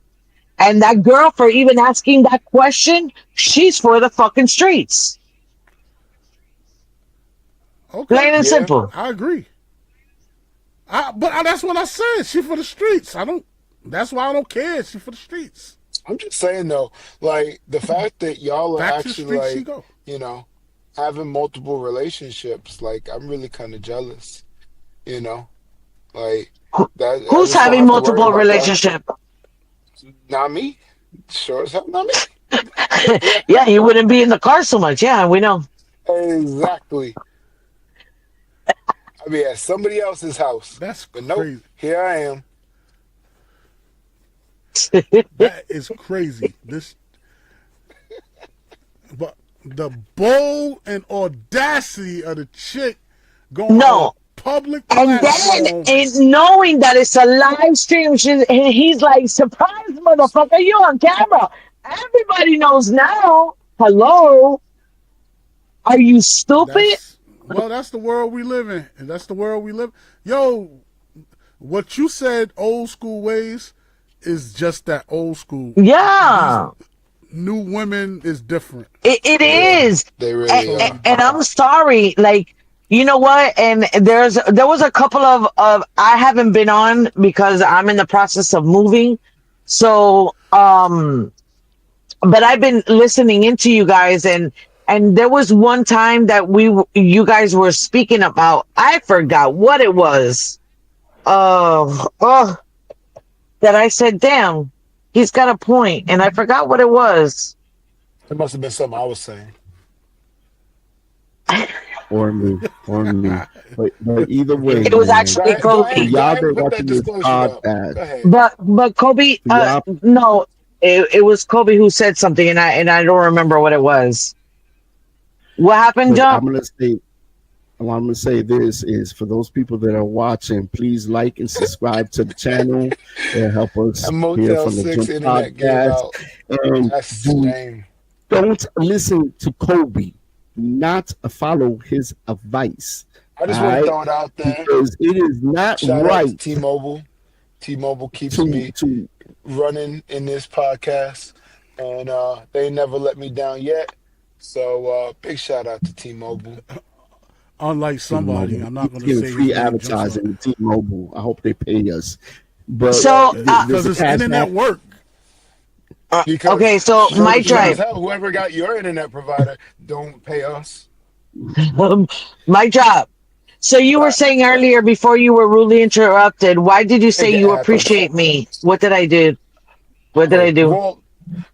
And that girl, for even asking that question, she's for the fucking streets. Okay. Plain and simple. I agree. But that's what I said. She for the streets. That's why I don't care. She for the streets. I'm just saying though, like the fact that y'all are Back to the actually streets she like, go. you know, having multiple relationships, like I'm really kind of jealous. You know, like that. I Who's just don't having have to worry multiple about that. relationship? Not me. Sure as hell, not me. Yeah, you wouldn't be in the car so much. Yeah, we know. Exactly. I mean, at somebody else's house. That's But crazy. nope, here I am. That is crazy. But the bold and audacity of the chick going on a public And platform. then, and knowing that it's a live stream, and he's like, "Surprise, motherfucker, you on camera." Everybody knows now. Hello? Are you stupid? That's the world we live in. And that's the world we live. Yo, what you said, old school ways, is just that old school. Yeah. These new women is different. It is. They really are. And I'm sorry, like, you know what? And there was a couple of I haven't been on because I'm in the process of moving. So, but I've been listening into you guys, and there was one time that you guys were speaking about, I forgot what it was. That I said, damn, he's got a point, and I forgot what it was. It must have been something I was saying. Or me. But either way, It was actually Kobe. Y'all that watching this podcast. But Kobe, no, it was Kobe who said something, and I don't remember what it was. What happened, But John? I'm gonna say what I'm gonna say this is for those people that are watching, please like and subscribe to the channel. It'll help us A here Motel from the 6 Jump internet gave Podcast. out. And That's do shame. don't listen to Kobe. Do not follow his advice. I just All want to right, throw it out there. because it is not Shout out to right T-Mobile. T-Mobile keeps me to running in this podcast, and they never let me down yet. So big shout out to T-Mobile. Unlike somebody, I'm not going to getting say free his name just advertising with T-Mobile. I hope they pay us. But So, because it's internet work. Because okay, so sure, my sure as drive, hell, whoever got your internet provider don't pay us. my job. So you were Right. saying earlier before you were rudely interrupted, why did you say It you happens. appreciate me? What did I do? What did I Oh, do? well,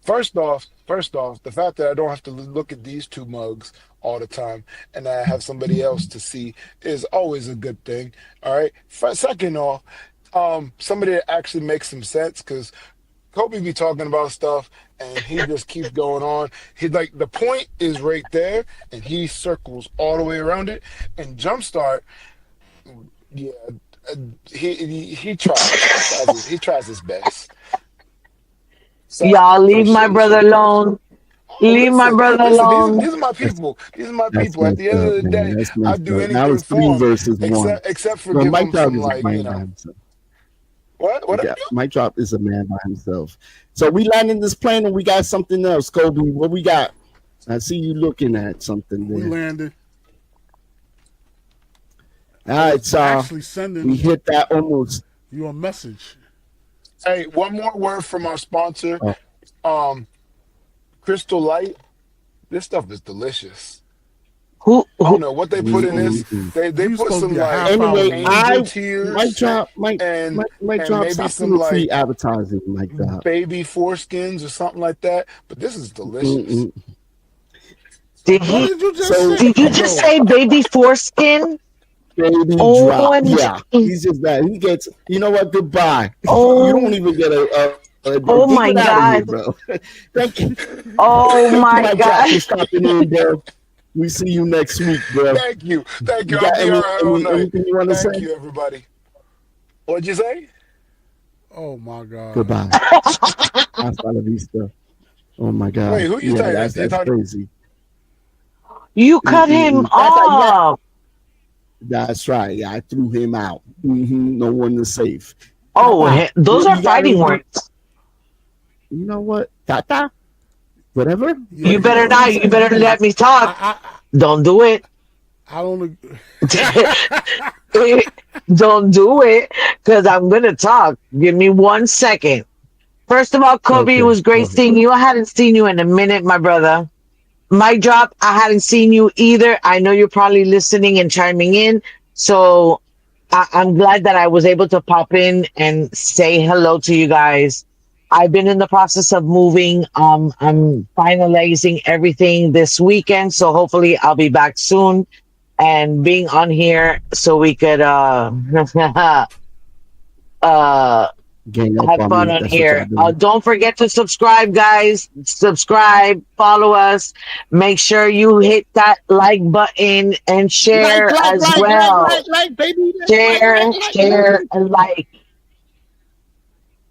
first off, the fact that I don't have to look at these two mugs all the time and I have somebody else to see is always a good thing. All right. Second off, somebody that actually makes some sense because Kobe be talking about stuff and he just keeps going on. He like the point is right there and he circles all the way around it. And Jumpstart, yeah, he tries. He tries his best. So Y'all I leave my appreciate brother you. alone. Oh, Leave my brother listen. alone. These are my people. These are my that's people. At messed the end of up, the man. day, That's I'd messed do up. Now anything it's 3 for them, versus 1. except for Well, give Mike them Drop some is a like man by himself. what? Mike Drop is a man by himself. So we landing this plane and we got something else, Kobe. What we got? I see you looking at something We there. landed. All I right, was so actually we sending hit that almost. you a message. Hey, one more word from our sponsor, Oh, um, Crystal Light. This stuff is delicious. Who, I don't who, know what they put in this. mm-mm. They You put supposed to some be a like half hour Anyway, late. angel Mike tears Drop, and Mike Drop, maybe stop some doing free like advertising like that. baby foreskins or something like that. But this is delicious. Mm-mm. did What he? did you just So say, Did you just though? say baby foreskin? Baby Drop, yeah, OMG. he's just that. He gets. You know what? Goodbye. You don't Oh, even get oh get my out of here, God. bro. Thank you, Oh thank you, my Mike Drop, God. for stopping in, bro. We see you next week, bro. Thank you. Thank you. You I'll got be all right all night. anything you want to say? Thank you, everybody. What'd you say? Oh my God. Goodbye. Hasta la vista. Oh my Wait, God. who you Yeah, talking? that's You talking? crazy. You cut him Yeah, off. that's right. Yeah, I threw him out. No one is safe. Oh, Tata, those are you got fighting anything? words. You know what? Tata? Whatever? Yeah, You better what you not. You say? better let me talk. Don't do it. I don't. Don't do it because I'm going to talk. Give me 1 second. First of all, Kobe, it Okay, was go great ahead. seeing you. I hadn't seen you in a minute, my brother. Mic drop, I hadn't seen you either. I know you're probably listening and chiming in. So I'm glad that I was able to pop in and say hello to you guys. I've been in the process of moving. I'm finalizing everything this weekend. So hopefully I'll be back soon and being on here so we could uh Gang up have on fun me. on That's what y'all here. doing. Don't forget to subscribe, guys. Subscribe, follow us. Make sure you hit that like button and share as well. baby. Share, share, and like.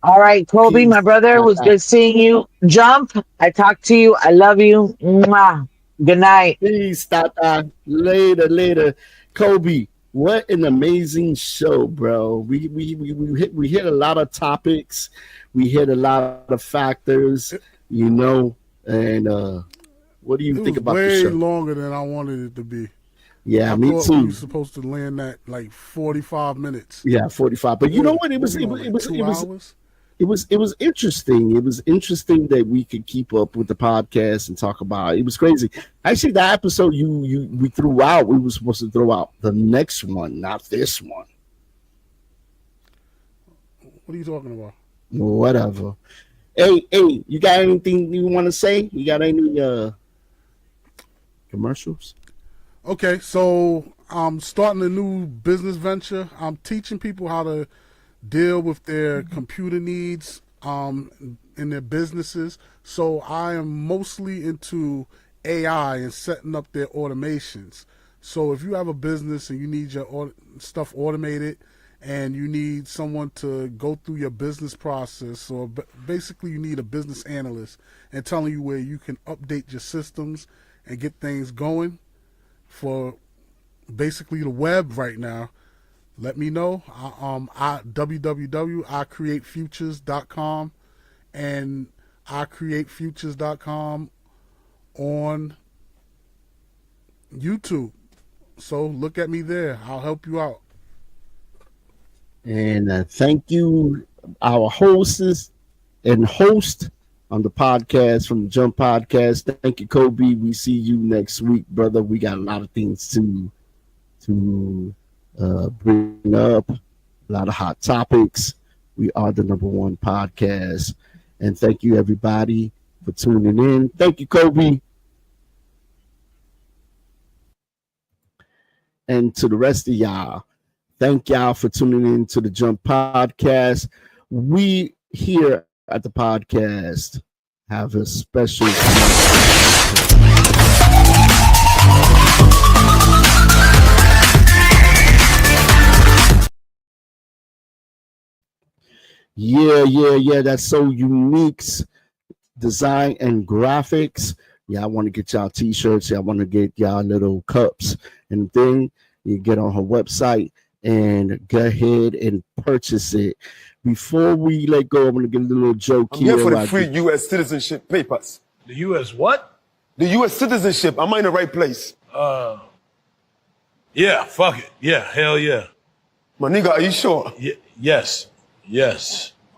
All right, Kobe, my Peace. brother, it was Tata. good seeing you. Jump. I talked to you. I love you. Mwah. Good night. Peace, Tata. Later. Kobe, what an amazing show, bro. We hit a lot of topics. We hit a lot of factors, and what do you It think was about the way show? longer than I wanted it to be. Yeah, I me thought we too. were supposed to land that like 45 minutes. Yeah, 45. But you know what? It was What we on, like 2 hours? it was interesting. It was interesting that we could keep up with the podcast and talk about it. It was crazy. Actually, the episode we threw out, we were supposed to throw out the next one, not this one. What are you talking about? Whatever. Hey, you got anything you want to say? You got any commercials? Okay, so I'm starting a new business venture. I'm teaching people how to deal with their computer needs in their businesses. So I am mostly into AI and setting up their automations. So if you have a business and you need your stuff automated and you need someone to go through your business process, or basically you need a business analyst and telling you where you can update your systems and get things going for basically the web right now, let me know. www.icreatefutures.com and icreatefutures.com on YouTube. So look at me there. I'll help you out. And thank you, our hosts and host on the podcast from the Jump Podcast. Thank you, Kobe. We see you next week, brother. We got a lot of things to bring up, a lot of hot topics. We are the #1 podcast. And thank you, everybody, for tuning in. Thank you, Kobe. And to the rest of y'all, thank y'all for tuning in to the Jump Podcast. We here at the podcast have a special. Yeah. That's So Unique's Design and Graphics. Yeah, I want to get y'all t-shirts. Yeah, I want to get y'all little cups and thing. You get on her website and go ahead and purchase it. Before we let go, I'm going to get a little joke I'm here. here for the free U.S. citizenship papers. The U.S. what? The U.S. citizenship. Am I in the right place? Yeah, fuck it. Yeah, hell yeah. My nigga, are you sure? Yes.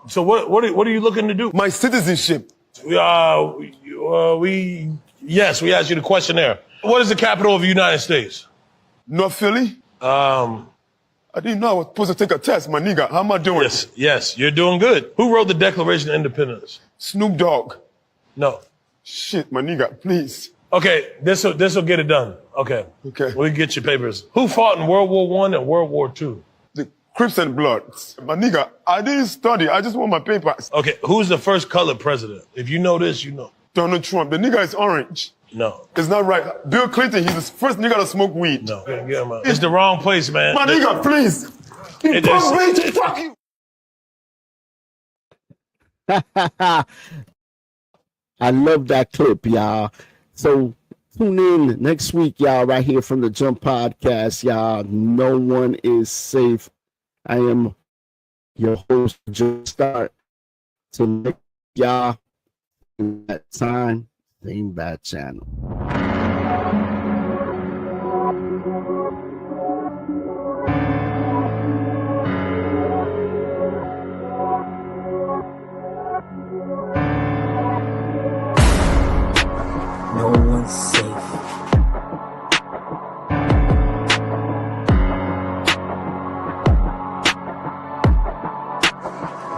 So what are you looking to do? My citizenship. We asked you the questionnaire. What is the capital of the United States? North Philly? I didn't know I was supposed to take a test, my nigga. How am I doing? Yes, you're doing good. Who wrote the Declaration of Independence? Snoop Dogg. No. Shit, my nigga, please. Okay, this'll get it done. Okay. We'll get your papers. Who fought in World War I and World War II? The Crips and Bloods. My nigga, I didn't study. I just want my papers. Okay, who's the first colored president? If you know this, you know. Donald Trump. The nigga is orange. No. It's not right. Bill Clinton, he's the first nigga to smoke weed. No. Get him out. It's the wrong place, man. My nigga, please. Fuck you. I love that clip, y'all. So tune in next week, y'all, right here from the Jump Podcast, y'all. No one is safe. I am your host, Joe Start. So next, y'all, in that time, same bad channel. No one's safe.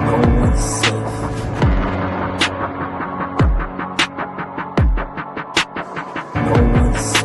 No one's safe. No one's safe.